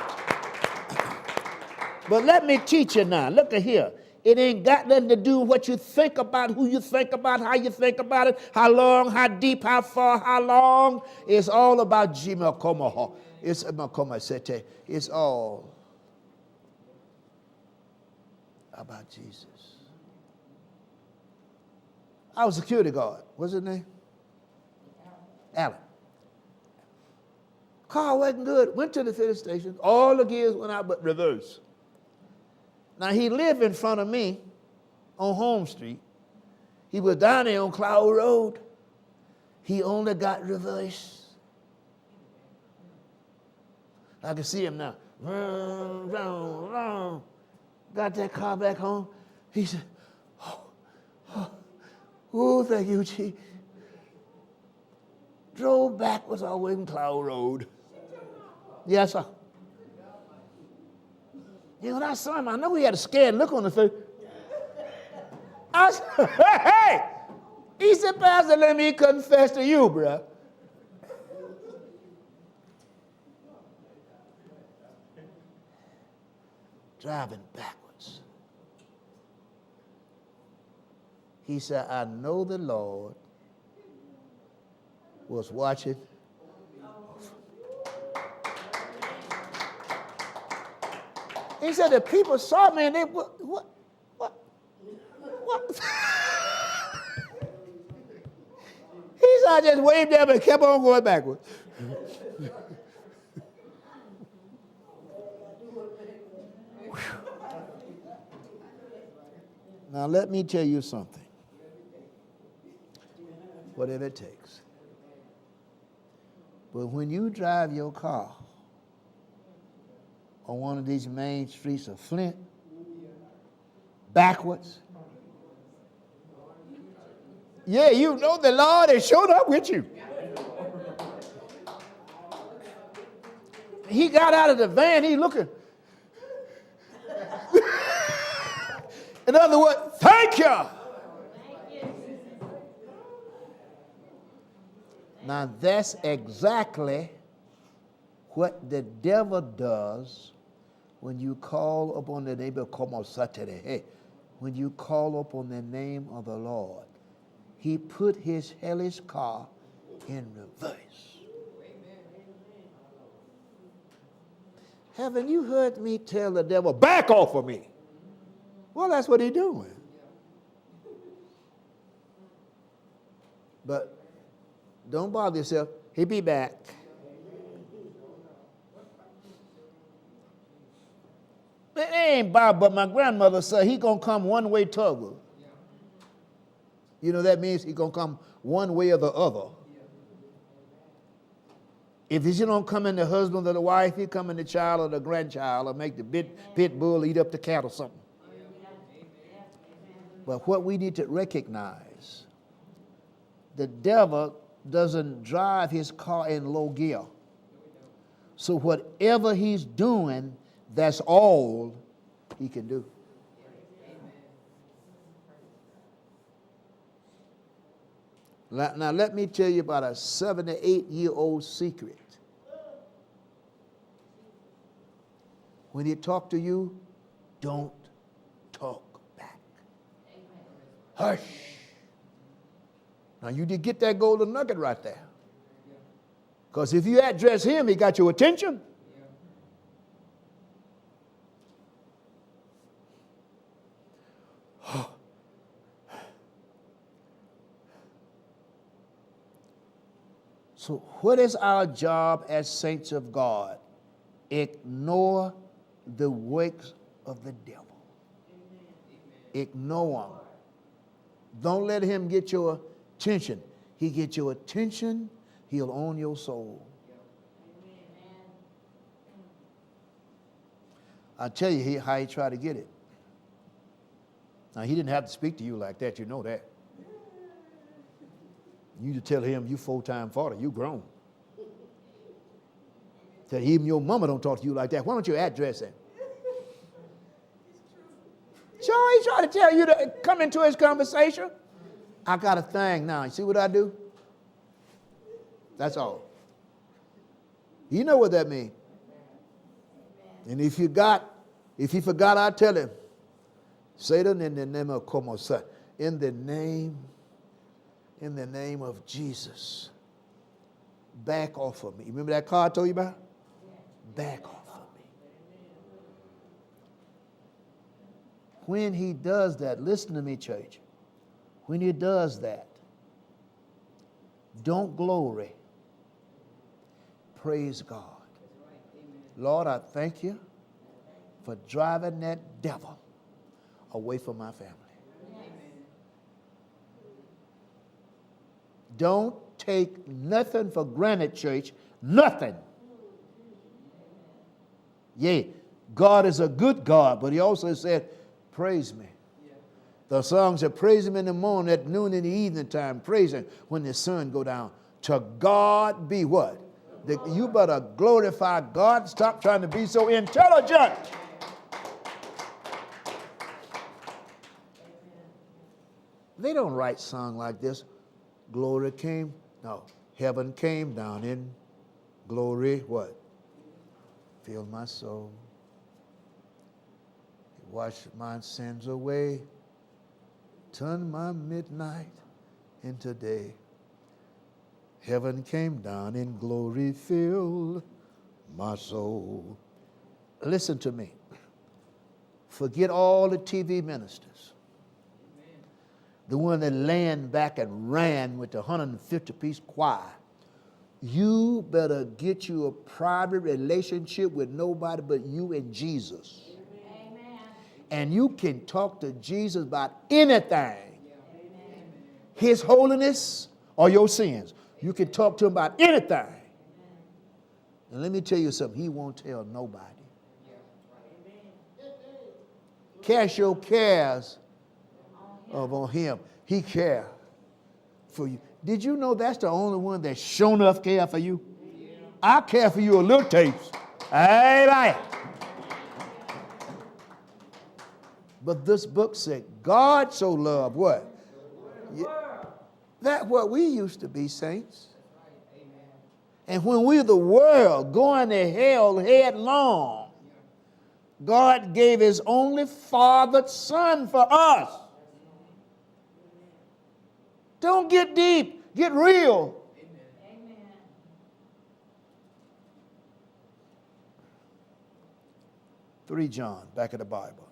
But let me teach you now. Look at here. It ain't got nothing to do with what you think about, who you think about, how you think about it, how long, how deep, how far, how long. It's all about Jimakomaha. It's all about Jesus. I was a security guard. What's his name? Alan. Car wasn't good. Went to the filling station. All the gears went out but reverse. Now, he lived in front of me on Home Street. He was down there on Cloud Road. He only got reverse. I can see him now. Got that car back home. He said, oh, thank you, Chief. Drove backwards all the way in Cloud Road. Yes, sir. You know, when I saw him, I know he had a scared look on his face. I said, hey! He said, Pastor, let me confess to you, bruh. Driving backwards. He said, I know the Lord was watching. He said, the people saw me and they, what? He said, I just waved them and kept on going backwards. Now, let me tell you something. Whatever it takes. But when you drive your car on one of these main streets of Flint, backwards, yeah, you know the Lord has showed up with you. He got out of the van, he looking. In other words, thank you. Now that's exactly what the devil does when you call upon the name of Saturday. When you call upon the name of the Lord, he put his hellish car in reverse. Haven't you heard me tell the devil, back off of me? Well, that's what he's doing. But don't bother yourself. He'll be back. It ain't Bob, but my grandmother said he gonna come one-way toggle. You know that means he gonna come one way or the other. If he don't come in the husband or the wife, he come in the child or the grandchild or make the pit bull eat up the cat or something. But what we need to recognize, the devil doesn't drive his car in low gear. So whatever he's doing, that's all he can do. Now let me tell you about a 78-year-old secret. When he talk to you, don't talk back. Hush. Now you did get that golden nugget right there. Because if you address him, he got your attention. So what is our job as saints of God? Ignore the works of the devil. Ignore him. Don't let him get your attention. He gets your attention, he'll own your soul. I'll tell you how he tried to get it. Now, he didn't have to speak to you like that. You know that. You to tell him you full-time father, you grown. Tell even your mama don't talk to you like that. Why don't you address him? Sure, he tried to tell you to come into his conversation. I got a thing now. You see what I do? That's all. You know what that means. And if you forgot, I tell him, Satan, in the name of Komosa, in the name of Jesus, back off of me. Remember that car I told you about? Back off of me. When he does that, listen to me, church. When he does that, don't glory. Praise God. Lord, I thank you for driving that devil away from my family. Don't take nothing for granted, church. Nothing. Yeah, God is a good God, but he also said, praise me. The song said, praise him in the morning, at noon in the evening time. Praise him when the sun go down. To God be what? You better glorify God. Stop trying to be so intelligent. They don't write song like this. Glory came. No. Heaven came down in glory. What? Filled my soul. Washed my sins away. Turned my midnight into day. Heaven came down in glory, filled my soul. Listen to me. Forget all the TV ministers. The one that land back and ran with the 150-piece choir. You better get you a private relationship with nobody but you and Jesus. Amen. And you can talk to Jesus about anything. Amen. His holiness or your sins. You can talk to him about anything. Amen. And let me tell you something. He won't tell nobody. Cast your cares on him. He cares for you. Did you know that's the only one that sure enough care for you? Yeah. I care for you a little tapes. Amen. But this book said, God so loved what? Yeah. That's what we used to be, saints. And when we're the world going to hell headlong, God gave his only fathered son for us. Don't get deep. Get real. Amen. 3 John, back of the Bible.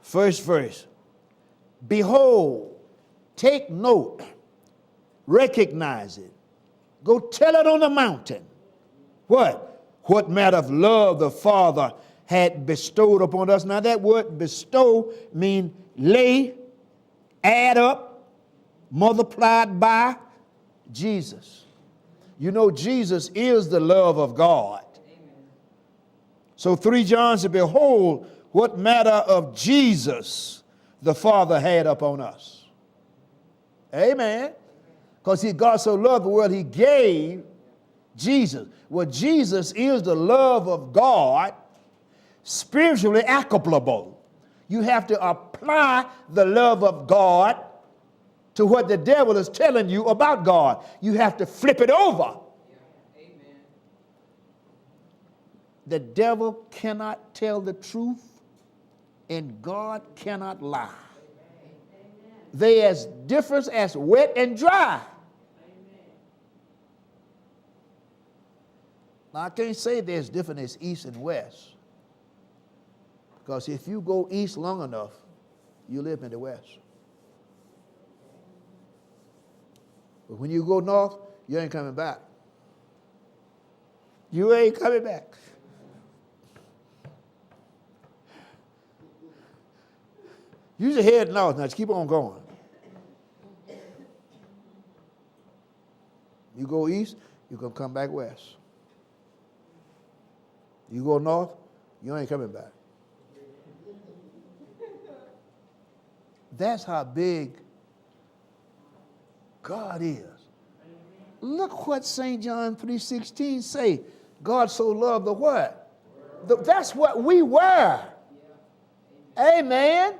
First verse. Behold, take note, recognize it. Go tell it on the mountain. What? What manner of love the Father had bestowed upon us. Now that word bestow means lay, add up, multiplied by Jesus. You know Jesus is the love of God. Amen. So 3 John said, behold, what matter of Jesus the Father had upon us. Amen. Because God so loved the world, he gave Jesus. Well, Jesus is the love of God, spiritually applicable. You have to apply the love of God to what the devil is telling you about God. You have to flip it over. Yeah. Amen. The devil cannot tell the truth, and God cannot lie. Amen. They as different as wet and dry. Amen. Now, I can't say they're as different as east and west. Because if you go east long enough, you live in the west. But when you go north, you ain't coming back. You ain't coming back. You just head north now. Just keep on going. You go east, you're going to come back west. You go north, you ain't coming back. That's how big God is. Look what St. John 3:16 say. God so loved the what? That's what we were. Amen.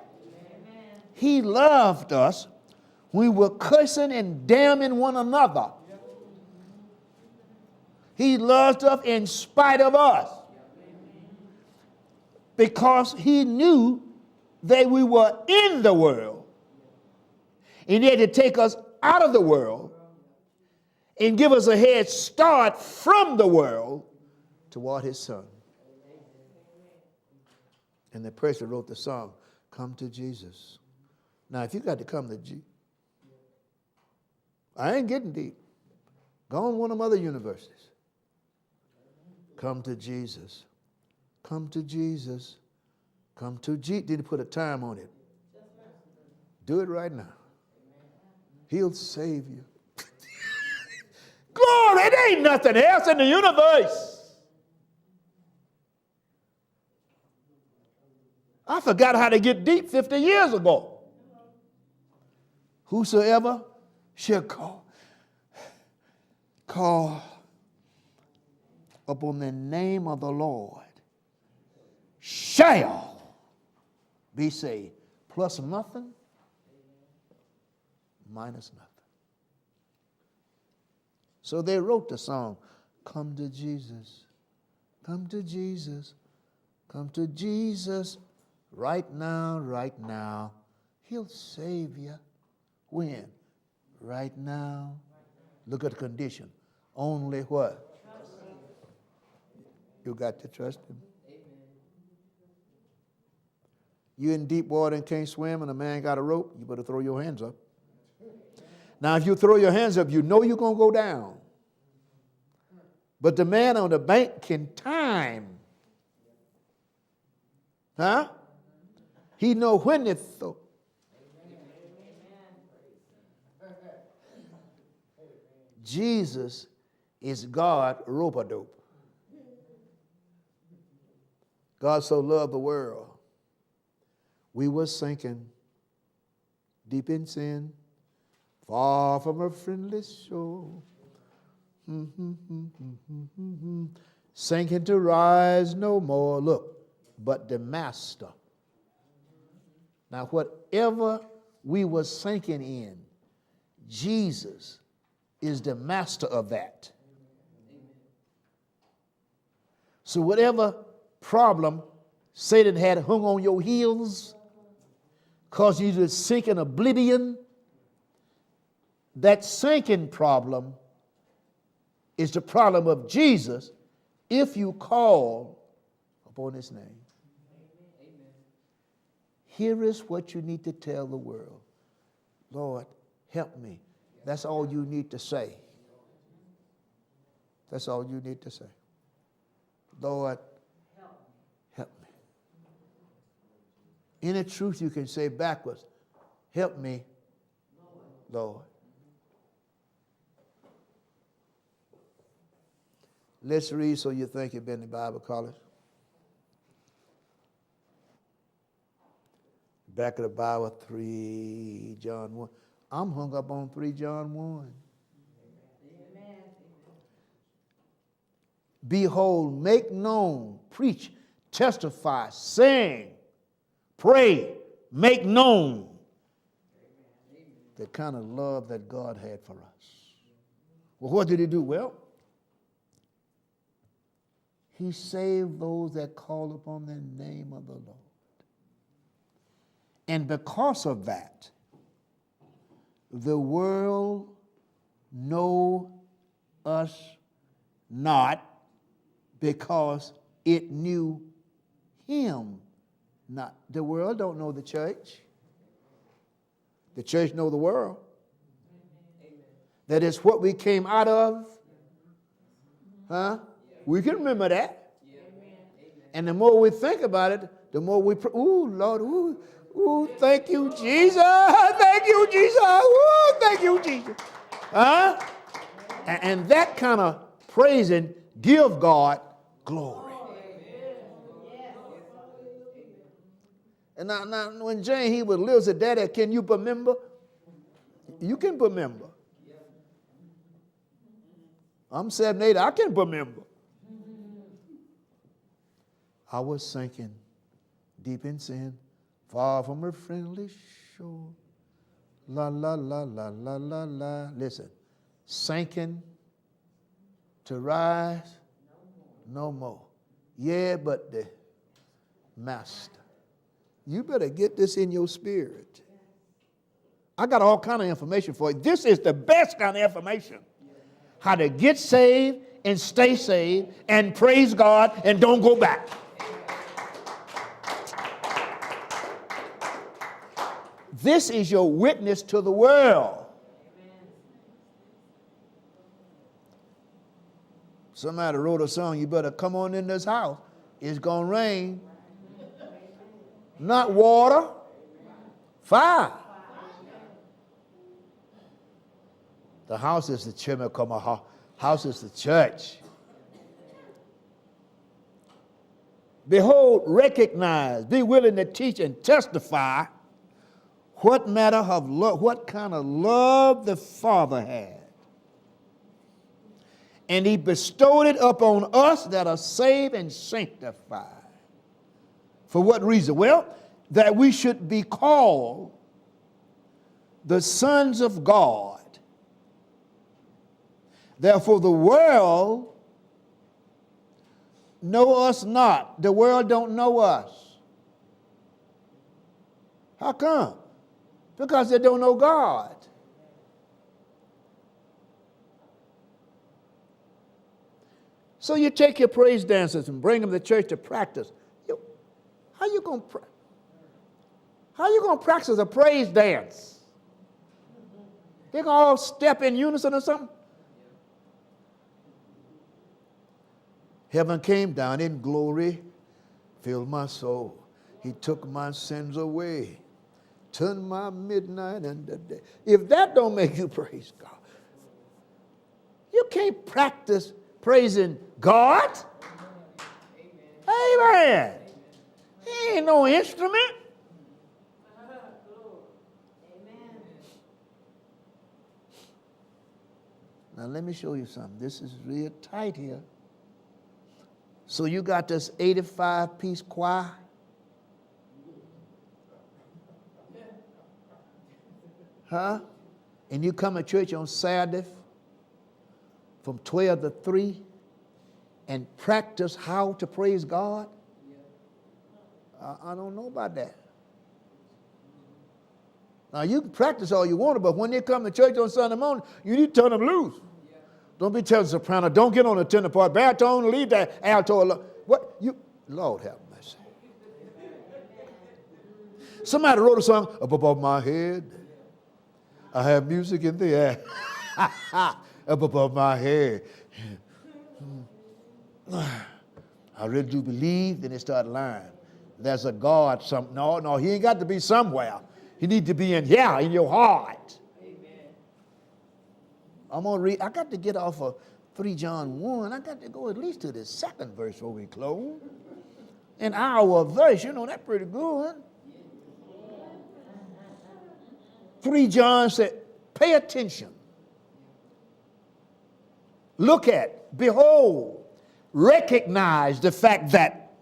He loved us. We were cursing and damning one another. He loved us in spite of us. Because he knew that we were in the world. And he had to take us out of the world and give us a head start from the world toward his son. And the person wrote the song, Come to Jesus. Now, if you got to come to Jesus, I ain't getting deep. Go on one of them other universities. Come to Jesus. Come to Jesus. Come to Jesus. Didn't put a time on it. Do it right now. He'll save you. Glory, it ain't nothing else in the universe. I forgot how to get deep 50 years ago. Whosoever shall call upon the name of the Lord shall be saved. Plus nothing, minus nothing. So they wrote the song, Come to Jesus, come to Jesus, come to Jesus, right now, he'll save you. When? Right now. Look at the condition. Only what? You got to trust him. You in deep water and can't swim and a man got a rope, you better throw your hands up. Now, if you throw your hands up, you know you're going to go down. But the man on the bank can time. Huh? He know when to throw. Jesus is God rope-a-dope. God so loved the world. We were sinking deep in sin, far from a friendly shore. Sinking to rise no more. Look, but the master. Now, whatever we were sinking in, Jesus is the master of that. So whatever problem Satan had hung on your heels, caused you to sink in oblivion, that sinking problem is the problem of Jesus if you call upon his name. Amen. Here is what you need to tell the world. Lord, help me. That's all you need to say. That's all you need to say. Lord, help me. Any truth you can say backwards, help me, Lord. Let's read so you think you've been to Bible college. Back of the Bible, 3 John 1. I'm hung up on 3 John 1. Amen. Behold, make known, preach, testify, sing, pray, make known the kind of love that God had for us. Well, what did he do? Well, he saved those that call upon the name of the Lord. And because of that, the world know us not because it knew him not. The world don't know the church. The church know the world. That is what we came out of. Huh? We can remember that. And the more we think about it, the more we, ooh, Lord, ooh, thank you, Jesus. Thank you, Jesus. Ooh, thank you, Jesus. Huh? And that kind of praising give God glory. And now when Jane, he was little, said, Daddy, can you remember? You can remember. I'm 7, 8, I can remember. I was sinking deep in sin, far from a friendly shore. La, la, la, la, la, la, la. Listen, sinking to rise no more. Yeah, but the master. You better get this in your spirit. I got all kind of information for you. This is the best kind of information. How to get saved and stay saved and praise God and don't go back. This is your witness to the world. Somebody wrote a song, you better come on in this house. It's going to rain. Not water, fire. The house is the chimney, house is the church. Behold, recognize, be willing to teach and testify what matter of love, what kind of love the Father had. And he bestowed it upon us that are saved and sanctified. For what reason? Well, that we should be called the sons of God. Therefore, the world know us not. The world don't know us. How come? Because they don't know God. So you take your praise dancers and bring them to church to practice. How you going to practice a praise dance? They going to all step in unison or something? Heaven came down in glory, filled my soul. He took my sins away, turned my midnight into day. If that don't make you praise God, you can't practice praising God. Amen. He ain't no instrument. Now let me show you something. This is real tight here. So you got this 85-piece choir. Huh? And you come to church on Saturday from 12 to 3 and practice how to praise God? I don't know about that. Now, you can practice all you want, but when they come to church on Sunday morning, you need to turn them loose. Don't be telling soprano, don't get on the tenor part, baritone, leave that alto alone. What? Lord have mercy. Somebody wrote a song, up above my head, I have music in the air. Up above my head. I really do believe, then they start lying. There's a God. No, he ain't got to be somewhere. He need to be in here, in your heart. Amen. I'm going to read. I got to get off of 3 John 1. I got to go at least to the 2nd verse before we close. An hour of verse, that's pretty good. 3 John said, pay attention. Look at, behold, recognize the fact that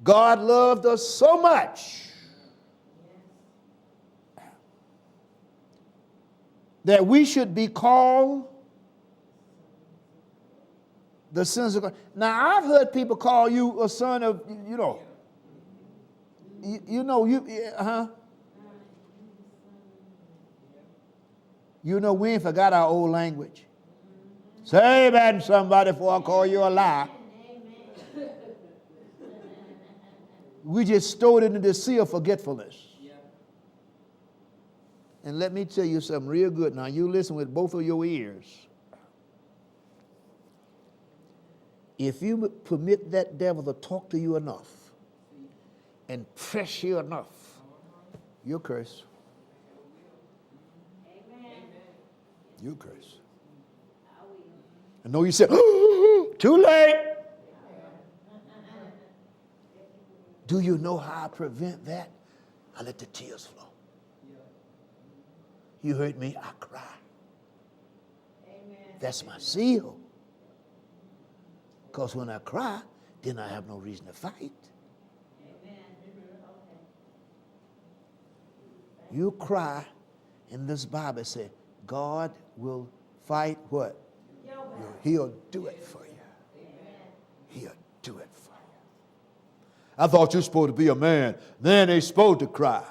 God loved us so much that we should be called the sons of God. Now, I've heard people call you a son of, we ain't forgot our old language. Say amen, somebody, before I call you a lie. We just stowed it in the sea of forgetfulness. And let me tell you something real good. Now, you listen with both of your ears. If you permit that devil to talk to you enough and press you enough, you'll curse. You'll curse. I know you said, too late. Do you know how I prevent that? I let the tears flow. You heard me, I cry. That's my seal. Because when I cry, then I have no reason to fight. You cry, and this Bible says, God will fight what? He'll do it for you. He'll do it for you. I thought you were supposed to be a man. Then they're supposed to cry.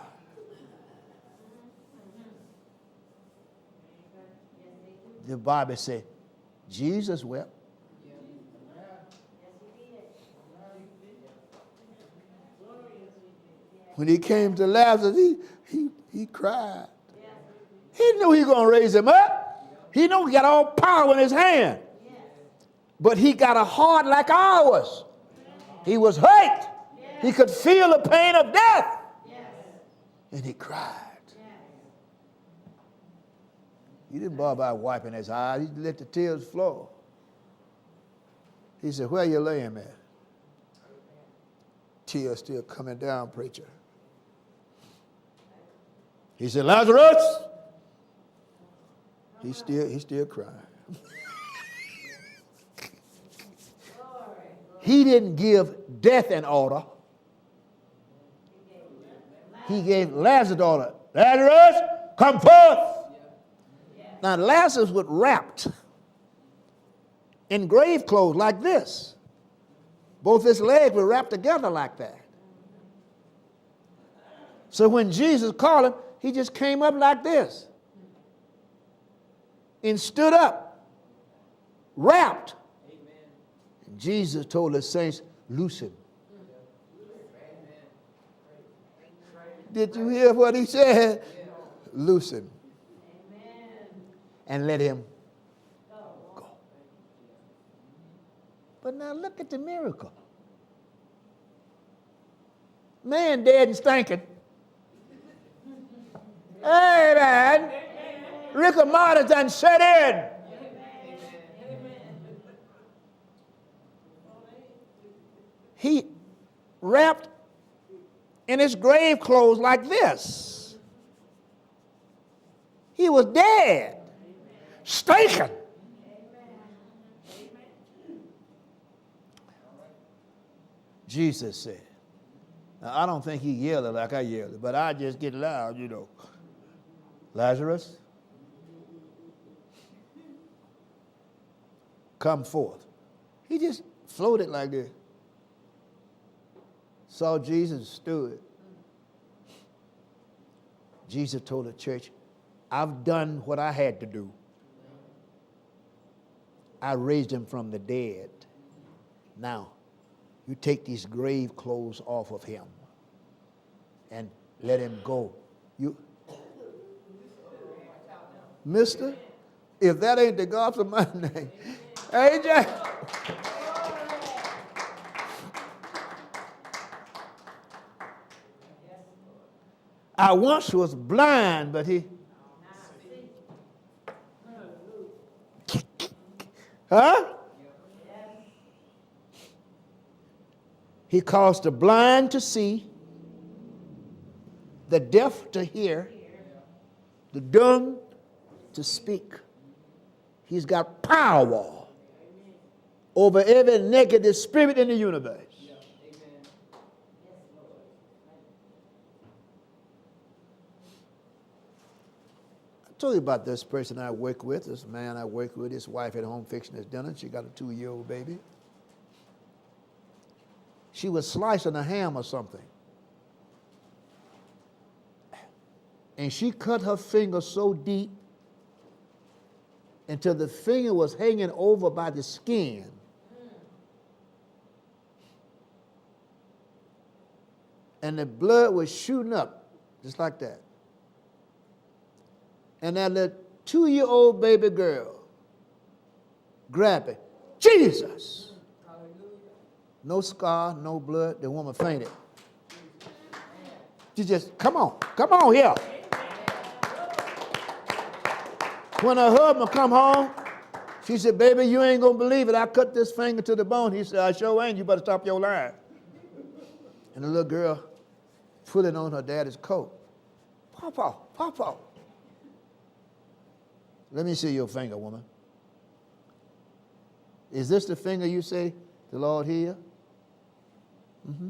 The Bible says, Jesus wept. When he came to Lazarus, he cried. He knew he was going to raise him up. He knew he got all power in his hand. But he got a heart like ours. He was hurt. He could feel the pain of death. And he cried. He didn't bother by wiping his eyes. He let the tears flow. He said, where you laying at? Tears still coming down, preacher. He said, Lazarus! He's still crying. He didn't give death an order. He gave Lazarus an order. Lazarus, come forth. Now, Lazarus was wrapped in grave clothes like this. Both his legs were wrapped together like that. So when Jesus called him, he just came up like this and stood up, wrapped. And Jesus told the saints, loose him. Did you hear what he said? Loose him. And let him go. But now look at the miracle. Man dead and stinking. Hey, man. Rigor mortis done set in. He wrapped in his grave clothes like this. He was dead. Stinking. Jesus said. Now, I don't think he yelled it like I yelled it, but I just get loud, you know. Lazarus, come forth. He just floated like this. Saw Jesus, stood. Jesus told the church, I've done what I had to do. I raised him from the dead. Now, you take these grave clothes off of him and let him go. You, mister, if that ain't the gospel of my name, AJ. I once was blind, but he, huh? He caused the blind to see, the deaf to hear, the dumb to speak. He's got power over every negative spirit in the universe. I told you about this person I work with, this man I work with, his wife at home fixing his dinner. She got a 2-year-old baby. She was slicing a ham or something. And she cut her finger so deep until the finger was hanging over by the skin. And the blood was shooting up, just like that. And that little 2-year-old baby girl grabbed it. Jesus! No scar, no blood. The woman fainted. She just, come on here. When her husband come home, she said, baby, you ain't going to believe it. I cut this finger to the bone. He said, I sure ain't. You better stop your lying. And the little girl put it on her daddy's coat. Papa. Let me see your finger, woman. Is this the finger you say the Lord healed? Mm-hmm.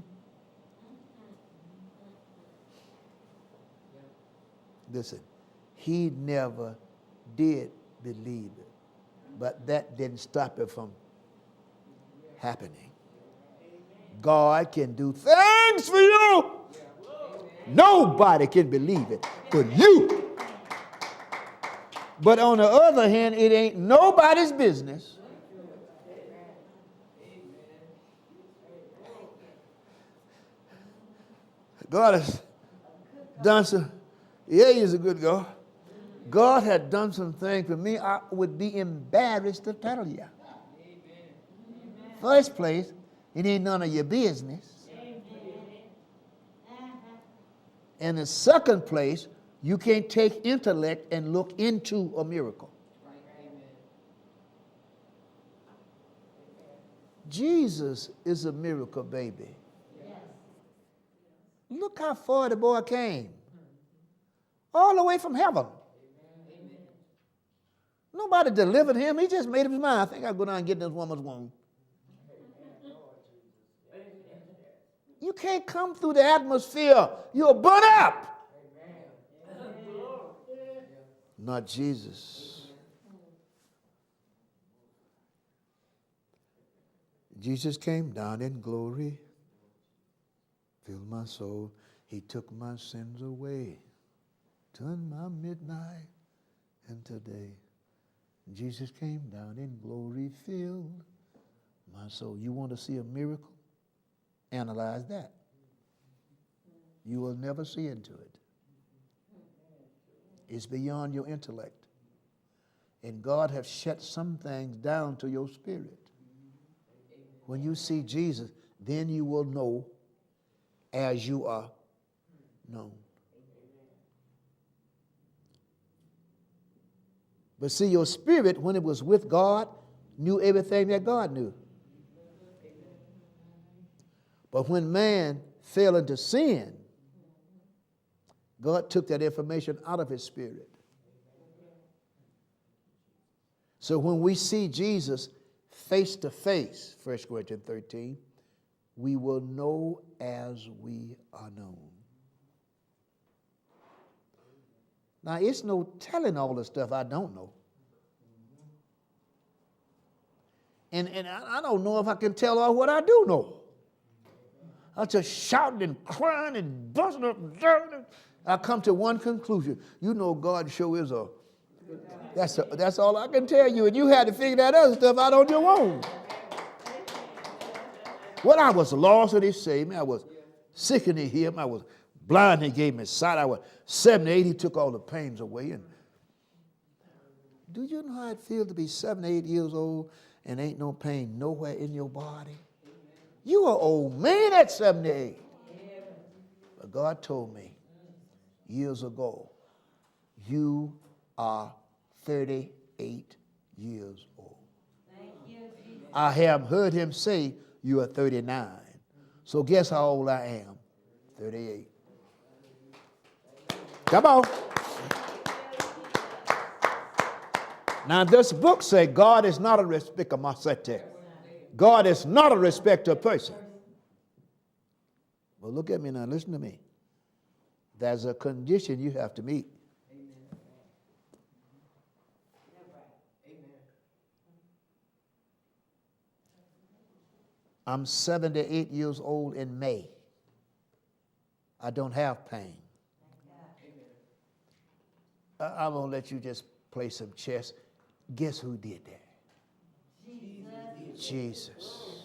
Listen, he never did believe it, but that didn't stop it from happening. God can do things for you. Nobody can believe it but you. But on the other hand, it ain't nobody's business God has done some, yeah, he's a good God. God had done some things for me I would be embarrassed to tell you. First place, it ain't none of your business. And the second place, you can't take intellect and look into a miracle. Jesus is a miracle baby. Look how far the boy came. All the way from heaven. Nobody delivered him. He just made up his mind. I think I'll go down and get this woman's womb. You can't come through the atmosphere. You'll burn up. Not Jesus. Jesus came down in glory, filled my soul. He took my sins away, turned my midnight into day. Jesus came down in glory, filled my soul. You want to see a miracle? Analyze that. You will never see into it. It's beyond your intellect. And God has shut some things down to your spirit. When you see Jesus, then you will know as you are known. But see, your spirit, when it was with God, knew everything that God knew. But when man fell into sin, God took that information out of his spirit. So when we see Jesus face to face, 1 Corinthians 13, we will know as we are known. Now, it's no telling all the stuff I don't know. And I don't know if I can tell all what I do know. I'm just shouting and crying and busting up and down. I come to one conclusion. You know God sure is that's all I can tell you. And you had to figure that other stuff out on your own. When I was lost and he saved me, I was sick and he healed me. I was blind and he gave me sight. I was 78, he took all the pains away. And do you know how it feels to be 78 years old and ain't no pain nowhere in your body? You are old man at 78. But God told me years ago, you are 38 years old. I have heard him say you are 39. So guess how old I am? 38. Come on. Now this book says God is not a respecter of persons. God is not a respecter of person. But look at me now, listen to me. There's a condition you have to meet. I'm 78 years old in May. I don't have pain. I'm going to let you just play some chess. Guess who did that? Jesus.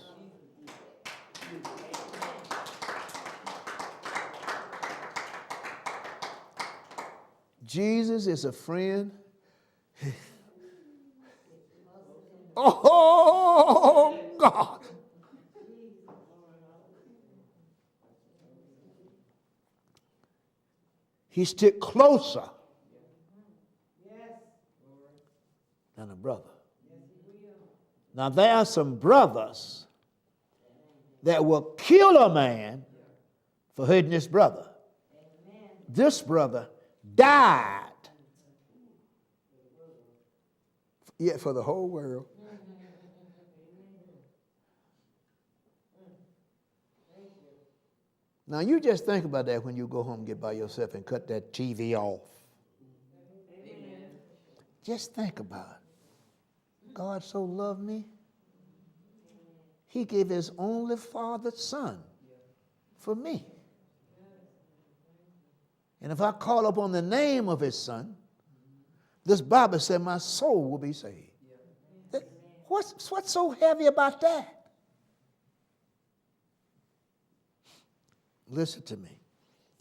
Jesus is a friend. Oh, God. He stick closer than a brother. Now, there are some brothers that will kill a man for hurting this brother. This brother died. Yet for the whole world. Now, you just think about that when you go home and get by yourself and cut that TV off. Amen. Just think about it. God so loved me, he gave his only fathered son for me. And if I call upon the name of his son, this Bible said my soul will be saved. What's so heavy about that? Listen to me.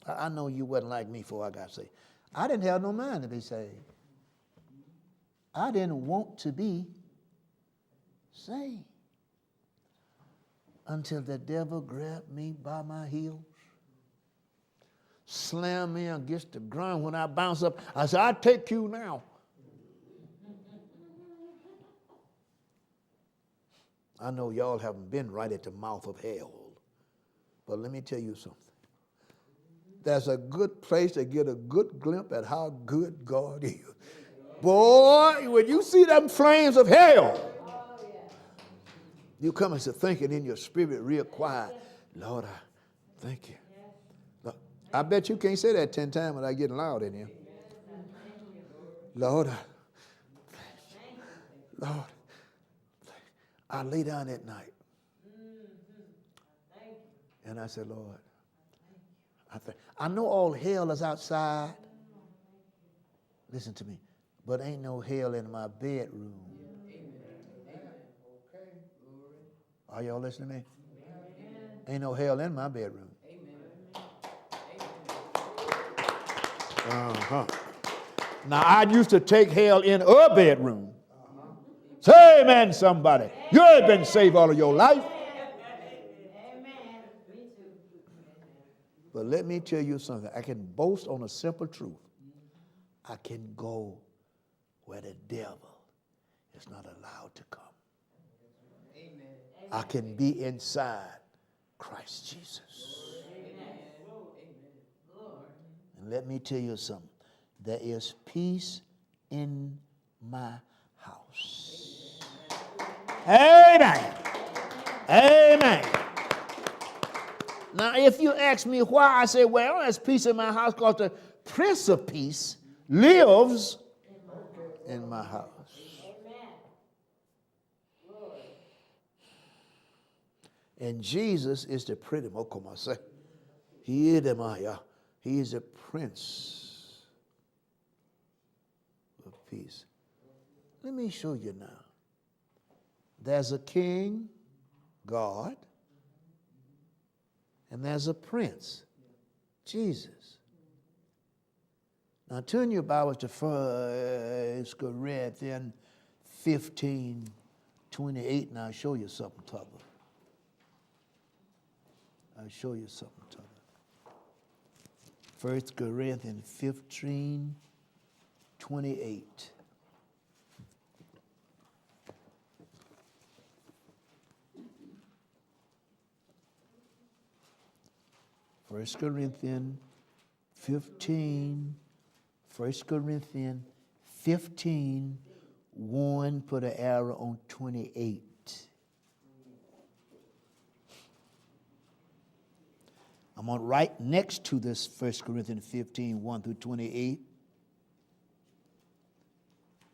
I know you wasn't like me before I got saved. I didn't have no mind to be saved. I didn't want to be saved until the devil grabbed me by my heels, slammed me against the ground. When I bounced up, I said, "I'll take you now." I know y'all haven't been right at the mouth of hell. But let me tell you something. There's a good place to get a good glimpse at how good God is. Boy, when you see them flames of hell, you come and start thinking in your spirit real quiet, "Lord, I thank you." Lord, I bet you can't say that 10 times without getting loud in here. Lord, I lay down at night. And I said, "Lord, I know all hell is outside. Listen to me. But ain't no hell in my bedroom." Are y'all listening to me? Ain't no hell in my bedroom. Now, I used to take hell in a bedroom. Say amen, somebody. You ain't been saved all of your life. But let me tell you something. I can boast on a simple truth. I can go where the devil is not allowed to come. Amen. I can be inside Christ Jesus. Amen. And let me tell you something. There is peace in my house. Amen. Amen. Now, if you ask me why, I say, well, there's peace in my house because the Prince of Peace lives in my house. And Jesus is the Prince. He is the Prince of Peace. Let me show you now. There's a king, God, and there's a prince, Jesus. Now turn your Bibles to 1 Corinthians 15:28, and I'll show you something, Tubber. I'll show you something, Tubber. 1 Corinthians 15:28. First Corinthians 15:1, put an arrow on 28. I'm on right next to this 1 Corinthians 15:1 through 28.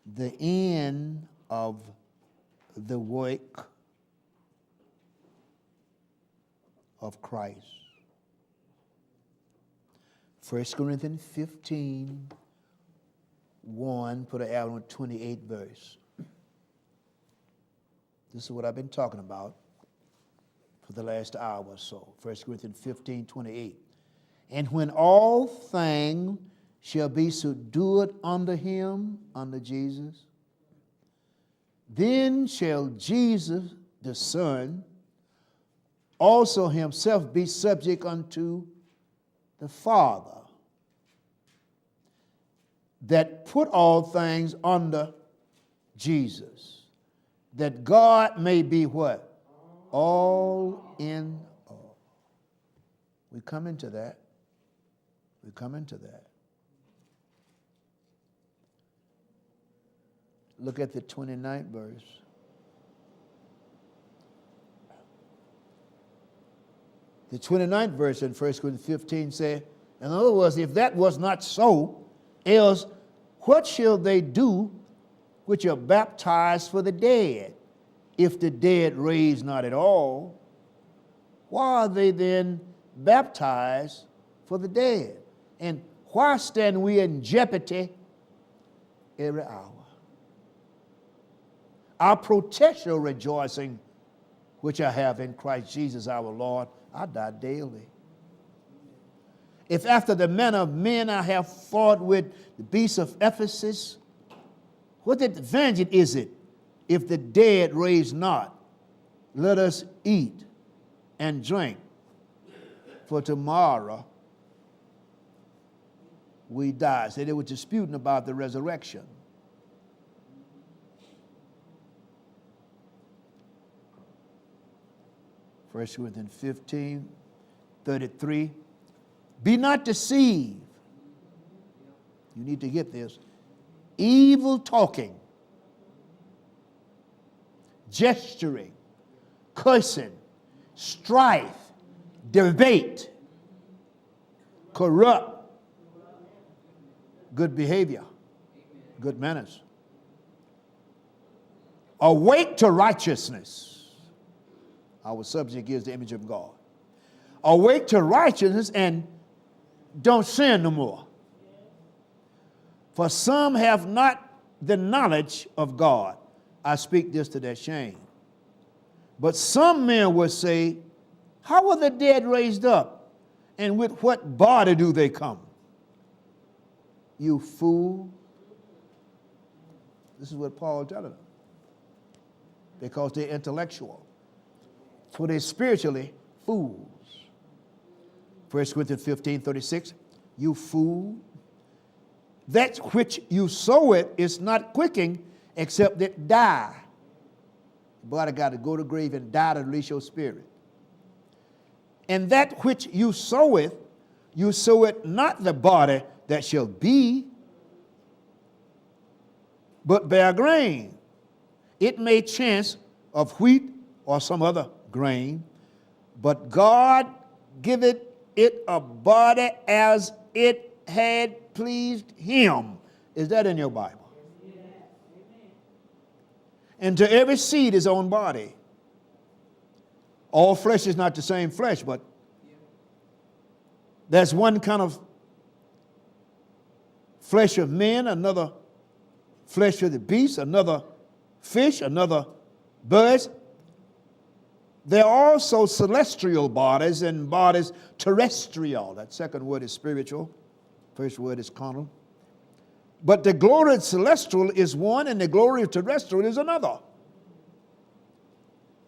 The end of the work of Christ. 1 Corinthians 15:1, put an arrow on 28 verse. This is what I've been talking about for the last hour or so. 1 Corinthians 15:28. And when all things shall be subdued under him, under Jesus. Then shall Jesus, the Son, also himself be subject unto the Father, that put all things under Jesus, that God may be what? All in all. We come into that. We come into that. Look at the 29th verse. The 29th verse in 1 Corinthians 15 says, in other words, if that was not so, else what shall they do which are baptized for the dead? If the dead raise not at all, why are they then baptized for the dead? And why stand we in jeopardy every hour? Our protectional rejoicing, which I have in Christ Jesus our Lord, I die daily. If after the manner of men I have fought with the beasts of Ephesus, what advantage is it if the dead raise not? Let us eat and drink, for tomorrow we die. So they were disputing about the resurrection. First Corinthians 15:33. Be not deceived. You need to get this. Evil talking, gesturing, cursing, strife, debate, corrupt good behavior, good manners. Awake to righteousness. Our subject is the image of God. Awake to righteousness and don't sin no more. For some have not the knowledge of God. I speak this to their shame. But some men will say, how are the dead raised up? And with what body do they come? You fool. This is what Paul is telling them. Because they're intellectual. For they're spiritually fools. 1 Corinthians 15:36. You fool. That which you sow it is not quicking except that die. The body got to go to the grave and die to release your spirit. And that which you sow it not the body that shall be, but bear grain. It may chance of wheat or some other grain, but God giveth it a body as it had pleased him. Is that in your Bible? Yes. And to every seed his own body. All flesh is not the same flesh, but there's one kind of flesh of men, another flesh of the beasts, another fish, another birds. There are also celestial bodies and bodies terrestrial. That second word is spiritual. First word is carnal. But the glory of celestial is one and the glory of terrestrial is another.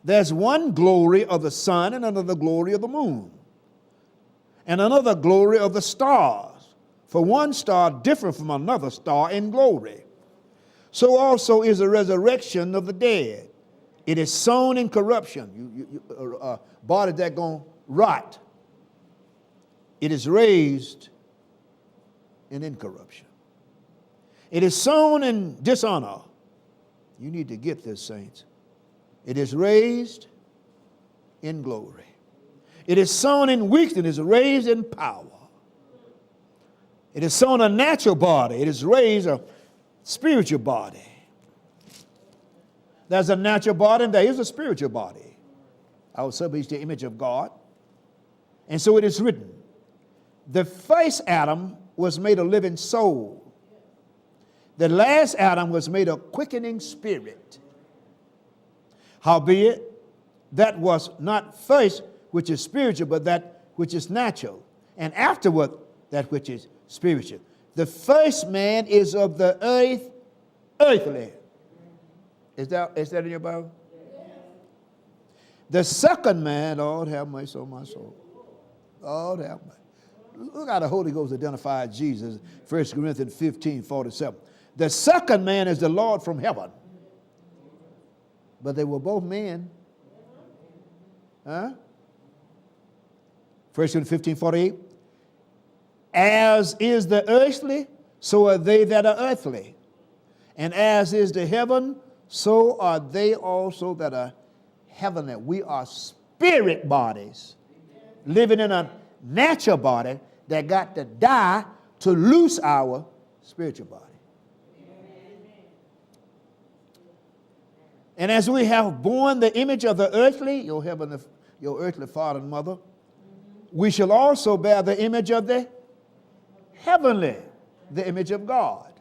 There's one glory of the sun and another glory of the moon. And another glory of the stars. For one star different from another star in glory. So also is the resurrection of the dead. It is sown in corruption. Body that going to rot. It is raised in incorruption. It is sown in dishonor. You need to get this, saints. It is raised in glory. It is sown in weakness. It is raised in power. It is sown a natural body. It is raised a spiritual body. There's a natural body and there is a spiritual body. Our subject is the image of God. And so it is written, the first Adam was made a living soul. The last Adam was made a quickening spirit. Howbeit, that was not first which is spiritual, but that which is natural. And afterward, that which is spiritual. The first man is of the earth, earthly. Is that in your Bible? The second man, Lord have mercy on my soul. Lord have mercy. Look how the Holy Ghost identified Jesus, 1 Corinthians 15:47. The second man is the Lord from heaven. But they were both men. Huh? 1 Corinthians 15:48. As is the earthly, so are they that are earthly. And as is the heaven, so are they also that are heavenly. We are spirit bodies living in a natural body that got to die to loose our spiritual body. And as we have borne the image of the earthly, your earthly father and mother, we shall also bear the image of the heavenly, the image of God.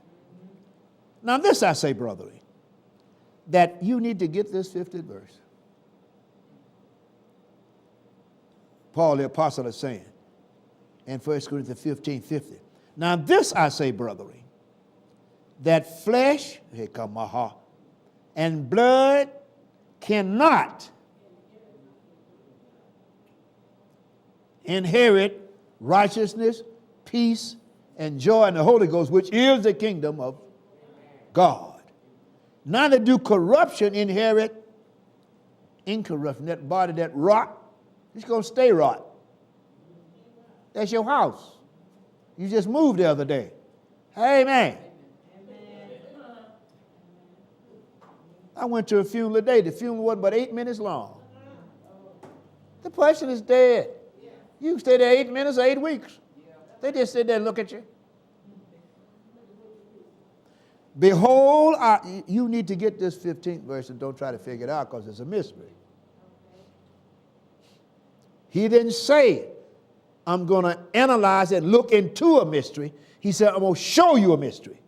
Now this I say, brethren, that you need to get this 50th verse. Paul the apostle is saying in 1 Corinthians 15:50. Now this I say, brethren, that flesh, here come my heart, and blood cannot inherit righteousness, peace, and joy in the Holy Ghost, which is the kingdom of God. Neither do corruption inherit incorruption. That body that rot, it's going to stay rot. That's your house. You just moved the other day. Amen. I went to a funeral today. The funeral wasn't but 8 minutes long. The person is dead. You can stay there 8 minutes or 8 weeks. They just sit there and look at you. Behold, you need to get this 15th verse and don't try to figure it out because it's a mystery. He didn't say, I'm going to analyze and look into a mystery. He said, I'm going to show you a mystery.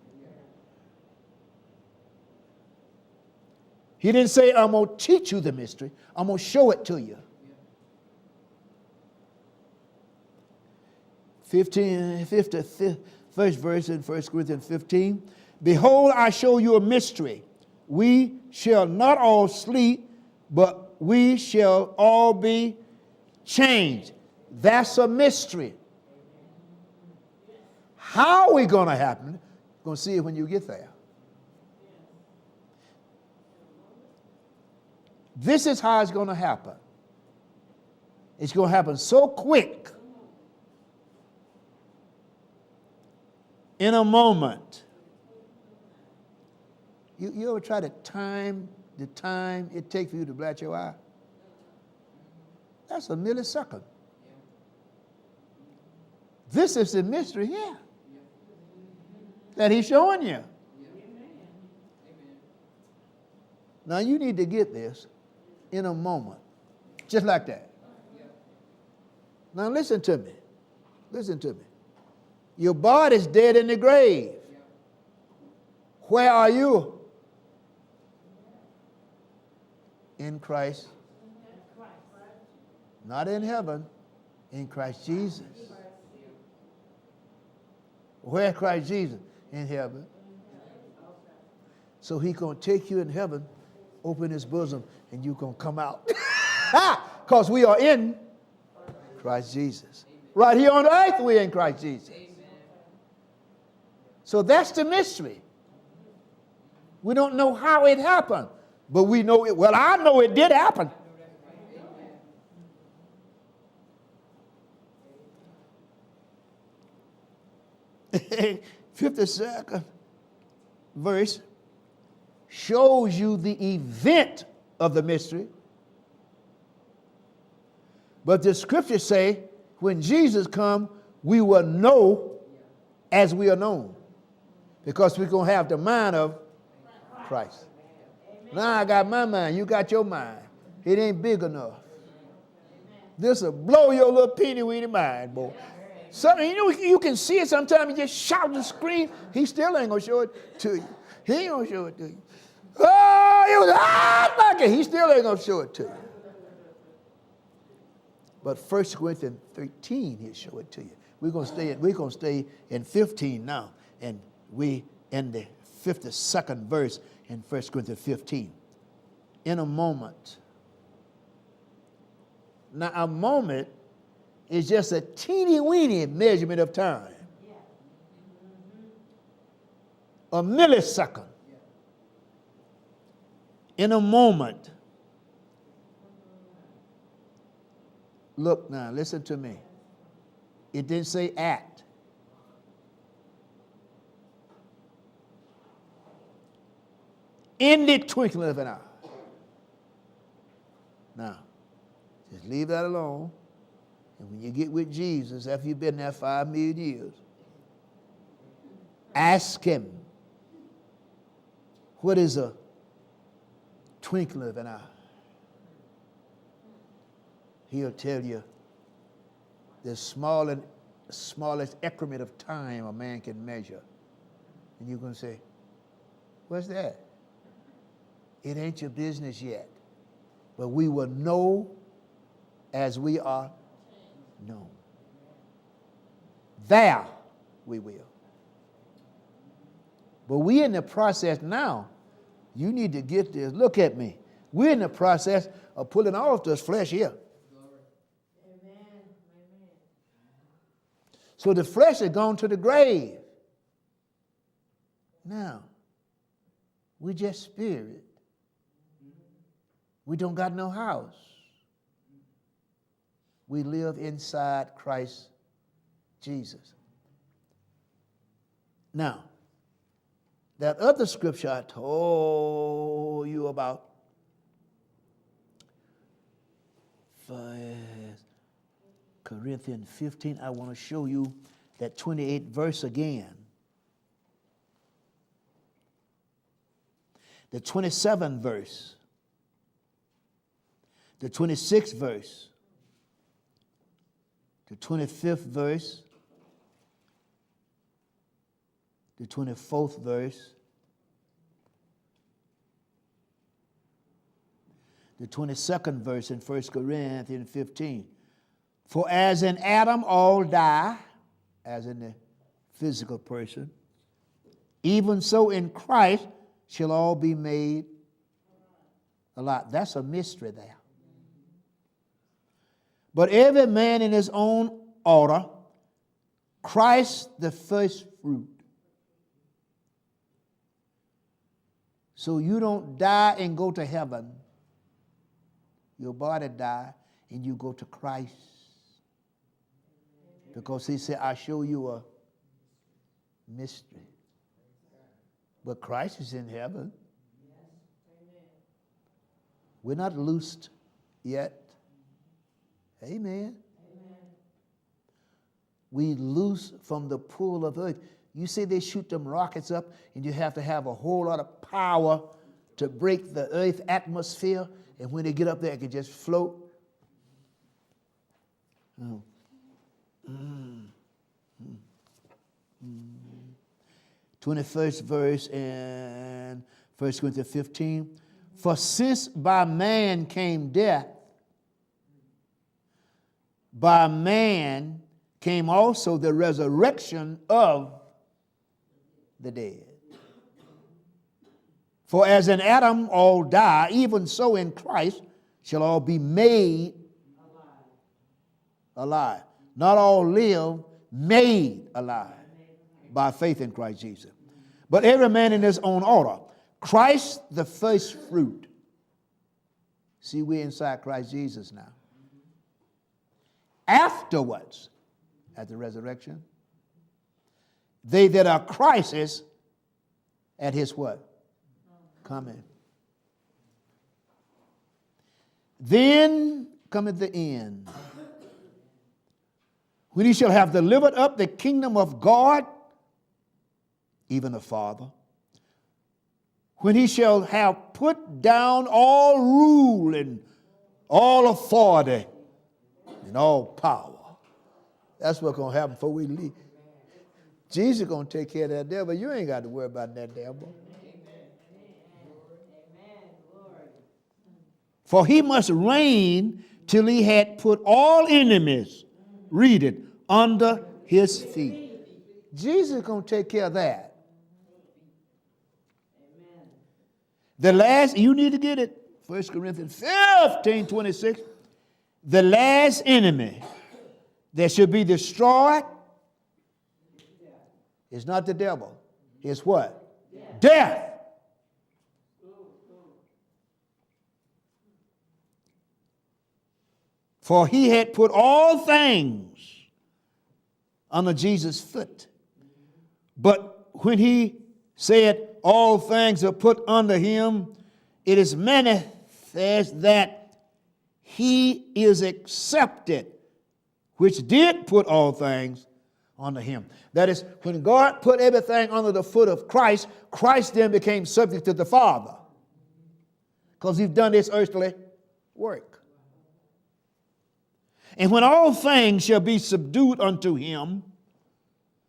He didn't say, I'm going to teach you the mystery. I'm going to show it to you. 51st verse in 1 Corinthians 15. Behold, I show you a mystery. We shall not all sleep, but we shall all be changed. That's a mystery. How are we going to happen? You're going to see it when you get there. This is how it's going to happen. It's going to happen so quick. In a moment. You ever try to time the time it takes for you to blot your eye? That's a millisecond. This is the mystery here that he's showing you. Now you need to get this in a moment, just like that. Now listen to me. Listen to me. Your body's dead in the grave. Where are you? In Christ. Not in heaven, in Christ Jesus. Where Christ Jesus? In heaven. So he's going to take you in heaven, open his bosom, and you're going to come out. Because we are in Christ Jesus. Right here on earth, we're in Christ Jesus. So that's the mystery. We don't know how it happened, but we know it. Well, I know it did happen. 52nd verse shows you the event of the mystery. But the scriptures say, when Jesus comes, we will know as we are known. Because we're going to have the mind of Christ. Now I got my mind, you got your mind. It ain't big enough. This will blow your little teeny-weeny mind, boy. Something, you can see it sometimes, you just shout and scream. He still ain't going to show it to you. He ain't going to show it to you. Oh, he was like it. He still ain't going to show it to you. But 1 Corinthians 13, he'll show it to you. We're gonna stay in 15 now, and we in the 52nd verse in 1 Corinthians 15. In a moment. Now, a moment is just a teeny-weeny measurement of time. A millisecond. In a moment. Look now, listen to me. It didn't say at. In the twinkling of an eye. Now, just leave that alone. And when you get with Jesus, after you've been there 5 million years, ask him, what is a twinkling of an eye? He'll tell you the smallest increment of time a man can measure. And you're going to say, what's that? It ain't your business yet. But we will know as we are known. There we will. But we're in the process now. You need to get this. Look at me. We're in the process of pulling off this flesh here. Amen. So the flesh has gone to the grave. Now, we just spirit. We don't got no house. We live inside Christ Jesus. Now, that other scripture I told you about, 1 Corinthians 15, I want to show you that 28th verse again. The 27th verse. The 26th verse. The 25th verse. The 24th verse. The 22nd verse in 1 Corinthians 15. For as in Adam all die, as in the physical person, even so in Christ shall all be made alive. That's a mystery there. But every man in his own order, Christ the first fruit. So you don't die and go to heaven. Your body die and you go to Christ. Because he said, I show you a mystery. But Christ is in heaven. We're not loosed yet. Amen. We loose from the pool of earth. You see they shoot them rockets up and you have to have a whole lot of power to break the earth atmosphere. And when they get up there, it can just float. 21st verse in 1 Corinthians 15. For since by man came death, by man came also the resurrection of the dead. For as in Adam all die, even so in Christ shall all be made alive. Not all live, made alive by faith in Christ Jesus. But every man in his own order. Christ the first fruit. See, we're inside Christ Jesus now. Afterwards, at the resurrection, they that are Christ's at his what? Coming. Then cometh the end, when he shall have delivered up the kingdom of God, even the Father, when he shall have put down all rule and all authority and all power. That's what's going to happen before we leave. Jesus is going to take care of that devil. You ain't got to worry about that devil. For he must reign till he had put all enemies, read it, under his feet. Jesus is going to take care of that. The last, you need to get it. 1 Corinthians 15:26. The last enemy that should be destroyed is not the devil. It's what? Death. For he had put all things under Jesus' foot. But when he said all things are put under him, it is manifest that he is accepted, which did put all things under him. That is, when God put everything under the foot of Christ, Christ then became subject to the Father, because he's done this earthly work. And when all things shall be subdued unto him,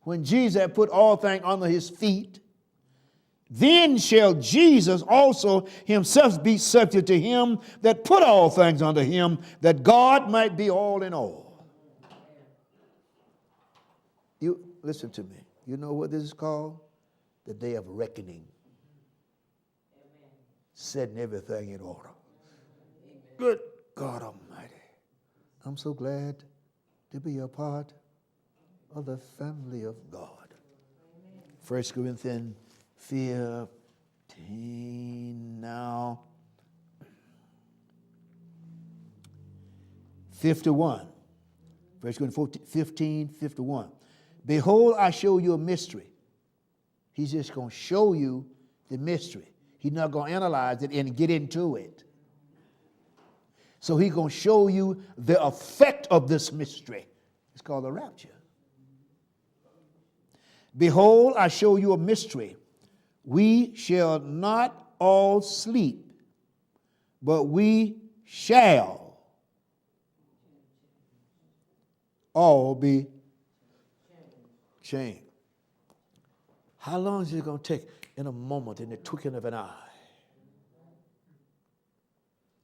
when Jesus had put all things under his feet, then shall Jesus also himself be subject to him that put all things under him, that God might be all in all. You listen to me. You know what this is called? The day of reckoning. Setting everything in order. Good God Almighty. I'm so glad to be a part of the family of God. 1 Corinthians 15 now. 51. 1 Corinthians 15:51. Behold, I show you a mystery. He's just going to show you the mystery. He's not going to analyze it and get into it. So he's going to show you the effect of this mystery. It's called the rapture. Behold, I show you a mystery. We shall not all sleep, but we shall all be changed. How long is it going to take? In a moment, in the twinkling of an eye.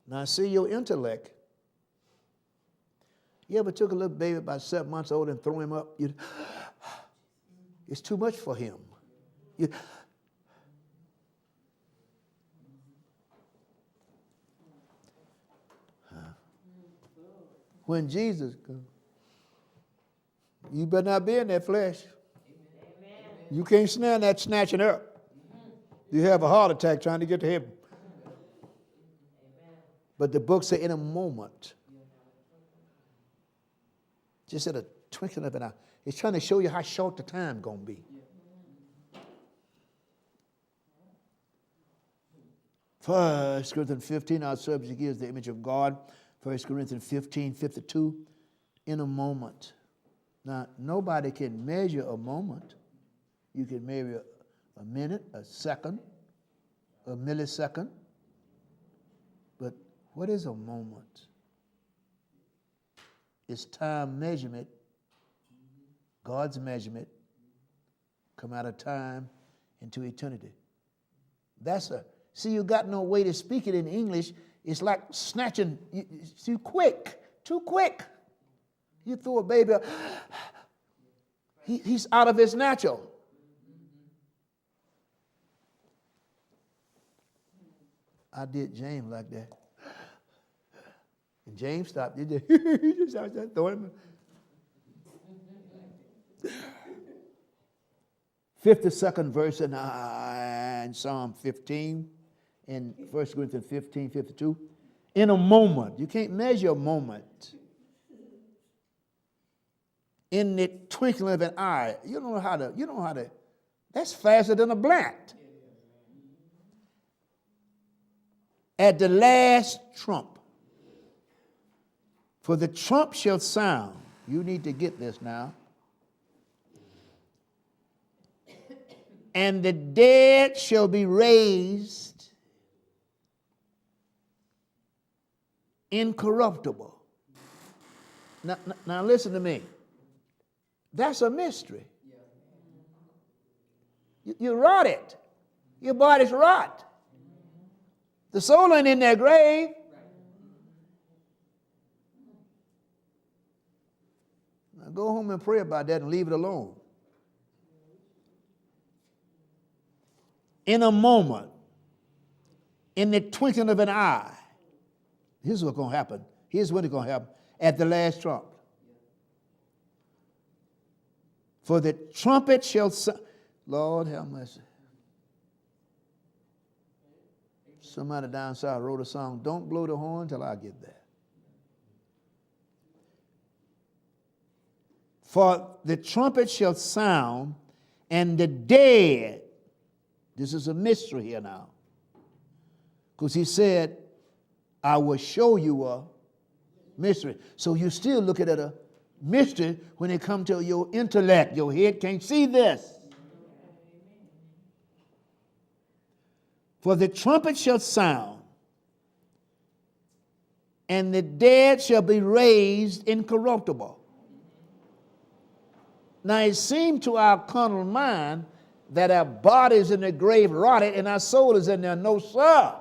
Now, see, your intellect, you ever took a little baby about 7 months old and throw him up? It's too much for him. When Jesus comes, you better not be in that flesh. You can't stand that snatching up. You have a heart attack trying to get to heaven. But the book says in a moment, just at a twinkling of an eye. It's trying to show you how short the time going to be. 1 Corinthians 15, our subject is the image of God. 1 Corinthians 15:52, in a moment. Now, nobody can measure a moment. You can measure a minute, a second, a millisecond. But what is a moment? It's time measurement, God's measurement, come out of time into eternity. See, you got no way to speak it in English. It's like snatching, it's too quick. You throw a baby, he's out of his natural. I did James like that. And James stopped. He just started throwing him. 52nd verse in Psalm 15, in 1 Corinthians 15:52. In a moment. You can't measure a moment. In the twinkling of an eye. You don't know how to, that's faster than a blink. At the last trump. For the trump shall sound. You need to get this now. And the dead shall be raised incorruptible. Now listen to me. That's a mystery. You rotted. Your body's rot. The soul ain't in their grave. Now go home and pray about that and leave it alone. In a moment, in the twinkling of an eye, here's what's going to happen. Here's when it's going to happen. At the last trump. For the trumpet shall sound. Lord have mercy. Somebody down south wrote a song, don't blow the horn till I get there. For the trumpet shall sound, and the dead, this is a mystery here now, because he said, I will show you a mystery. So you still looking at a mystery when it comes to your intellect. Your head can't see this. For the trumpet shall sound, and the dead shall be raised incorruptible. Now it seemed to our carnal mind that our bodies in the grave rotted and our soul is in there. No, sir.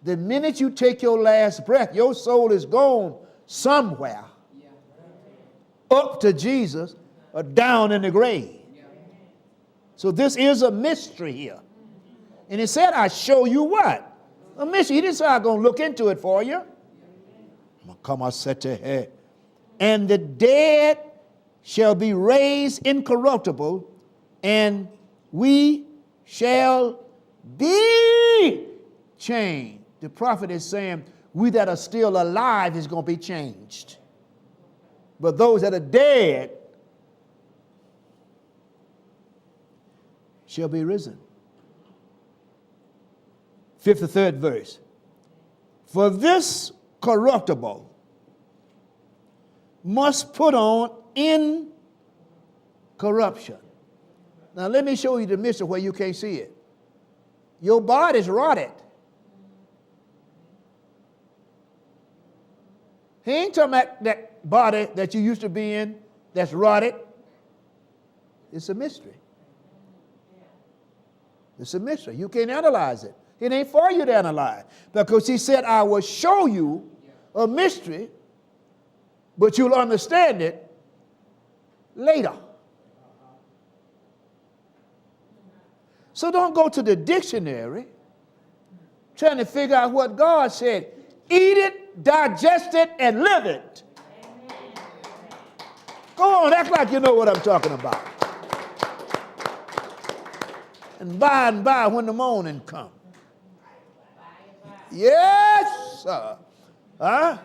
The minute you take your last breath, your soul is gone somewhere. Up to Jesus or down in the grave. So this is a mystery here. And he said, I show you what? A mystery. He didn't say I'm going to look into it for you. Come on, set your head. And the dead shall be raised incorruptible, and we shall be changed. The prophet is saying, we that are still alive is going to be changed. But those that are dead shall be risen. 53rd verse. For this corruptible must put on incorruption. Now let me show you the mystery where you can't see it. Your body's rotted. He ain't talking about that body that you used to be in that's rotted. It's a mystery. It's a mystery. You can't analyze it. It ain't for you to analyze. Because he said, I will show you a mystery, but you'll understand it later. So don't go to the dictionary trying to figure out what God said. Eat it, digest it, and live it. Go on, act like you know what I'm talking about. And by when the morning comes. Yes, sir. Huh?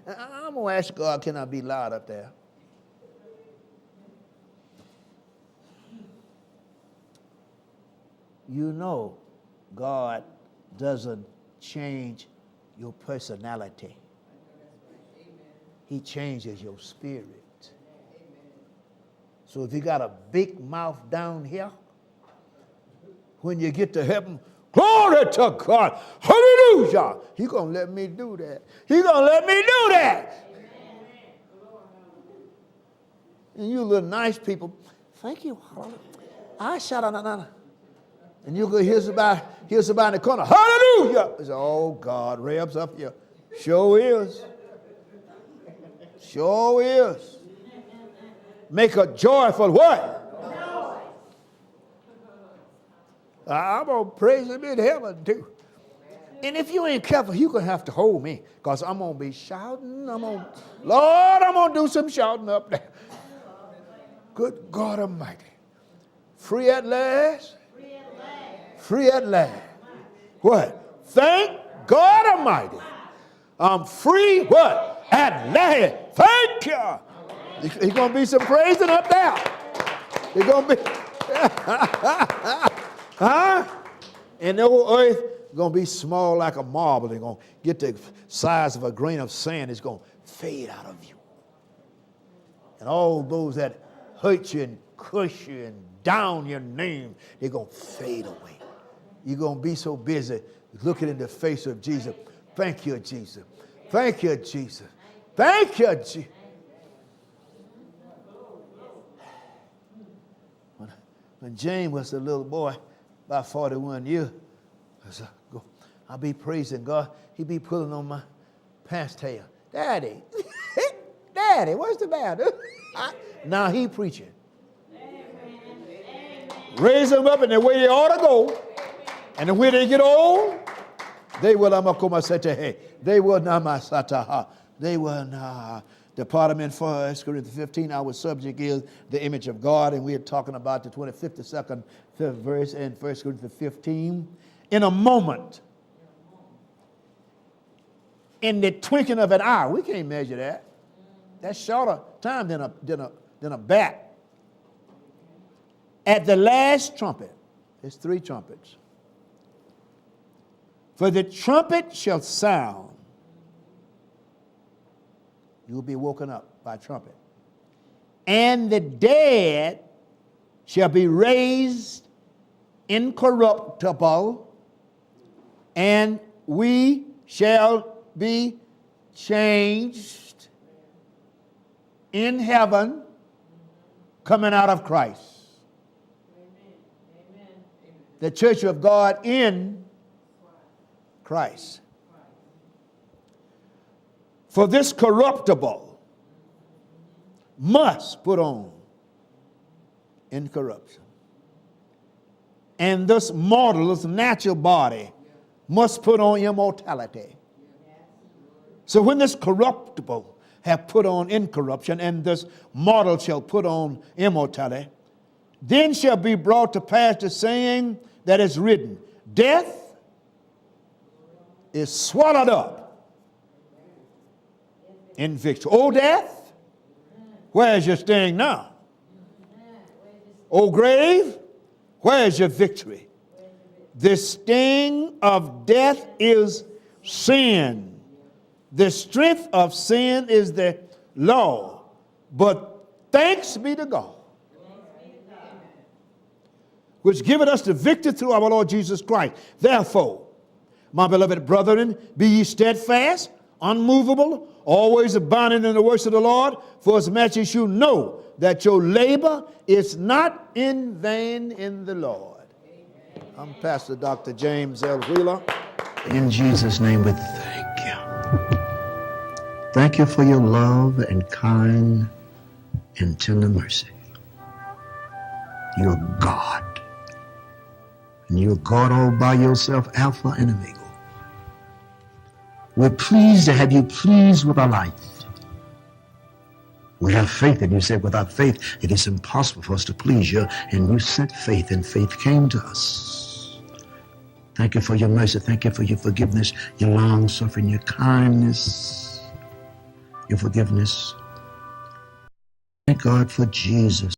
I'm going to ask God, can I be loud up there? You know, God doesn't change your personality. He changes your spirit. So if you got a big mouth down here, when you get to heaven, glory to God, hallelujah, He's going to let me do that. He's going to let me do that. And you little nice people, thank you. I shout out, and you go hear somebody in the corner, hallelujah. I say, oh God, Reb's up here. Sure is. Sure is. Make a joyful what? I'm going to praise him in heaven too. And if you ain't careful, you're going to have to hold me, because I'm going to be shouting. Lord, I'm going to do some shouting up there. Good God Almighty. Free at last. Free at last. What? Thank God Almighty. I'm free what? At last. Thank you. There's going to be some praising up there. There's going to be. Huh? And the old earth is going to be small like a marble. They're going to get the size of a grain of sand. It's going to fade out of you. And all those that hurt you and curse you and down your name, they're going to fade away. You're going to be so busy looking in the face of Jesus. Thank you, Jesus. Thank you, Jesus. Thank you, Jesus. When James was a little boy, about 41 years, I'll be praising God. He'd be pulling on my pants tail. Daddy, Daddy, what's the matter? Now he preaching. Raise them up in the way they ought to go. And then when they get old, they will they will not depart them in 1 Corinthians 15. Our subject is the image of God, and we are talking about the 52nd verse in 1 Corinthians 15. In a moment, in the twinkling of an eye, we can't measure that. That's shorter time than a bat. At the last trumpet, there's 3 trumpets. For the trumpet shall sound. You will be woken up by trumpet. And the dead shall be raised incorruptible, and we shall be changed in heaven, coming out of Christ. Amen. The church of God in Christ. For this corruptible must put on incorruption. And this mortal, this natural body, must put on immortality. So when this corruptible have put on incorruption, and this mortal shall put on immortality, then shall be brought to pass the saying that is written, death is swallowed up in victory. O death, where is your sting now? O grave, where is your victory? The sting of death is sin. The strength of sin is the law. But thanks be to God, which giveth us the victory through our Lord Jesus Christ. Therefore, my beloved brethren, be ye steadfast, unmovable, always abounding in the works of the Lord, for as much as you know that your labor is not in vain in the Lord. Amen. I'm Pastor Dr. James L. Wheeler. In Jesus' name we thank you. Thank you for your love and kind and tender mercy. You're God. And you're God all by yourself, Alpha and Omega. We're pleased to have you pleased with our life. We have faith, and you said without faith it is impossible for us to please you, and you sent faith, and faith came to us. Thank you for your mercy. Thank you for your forgiveness, your long suffering, your kindness, your forgiveness. Thank God for Jesus.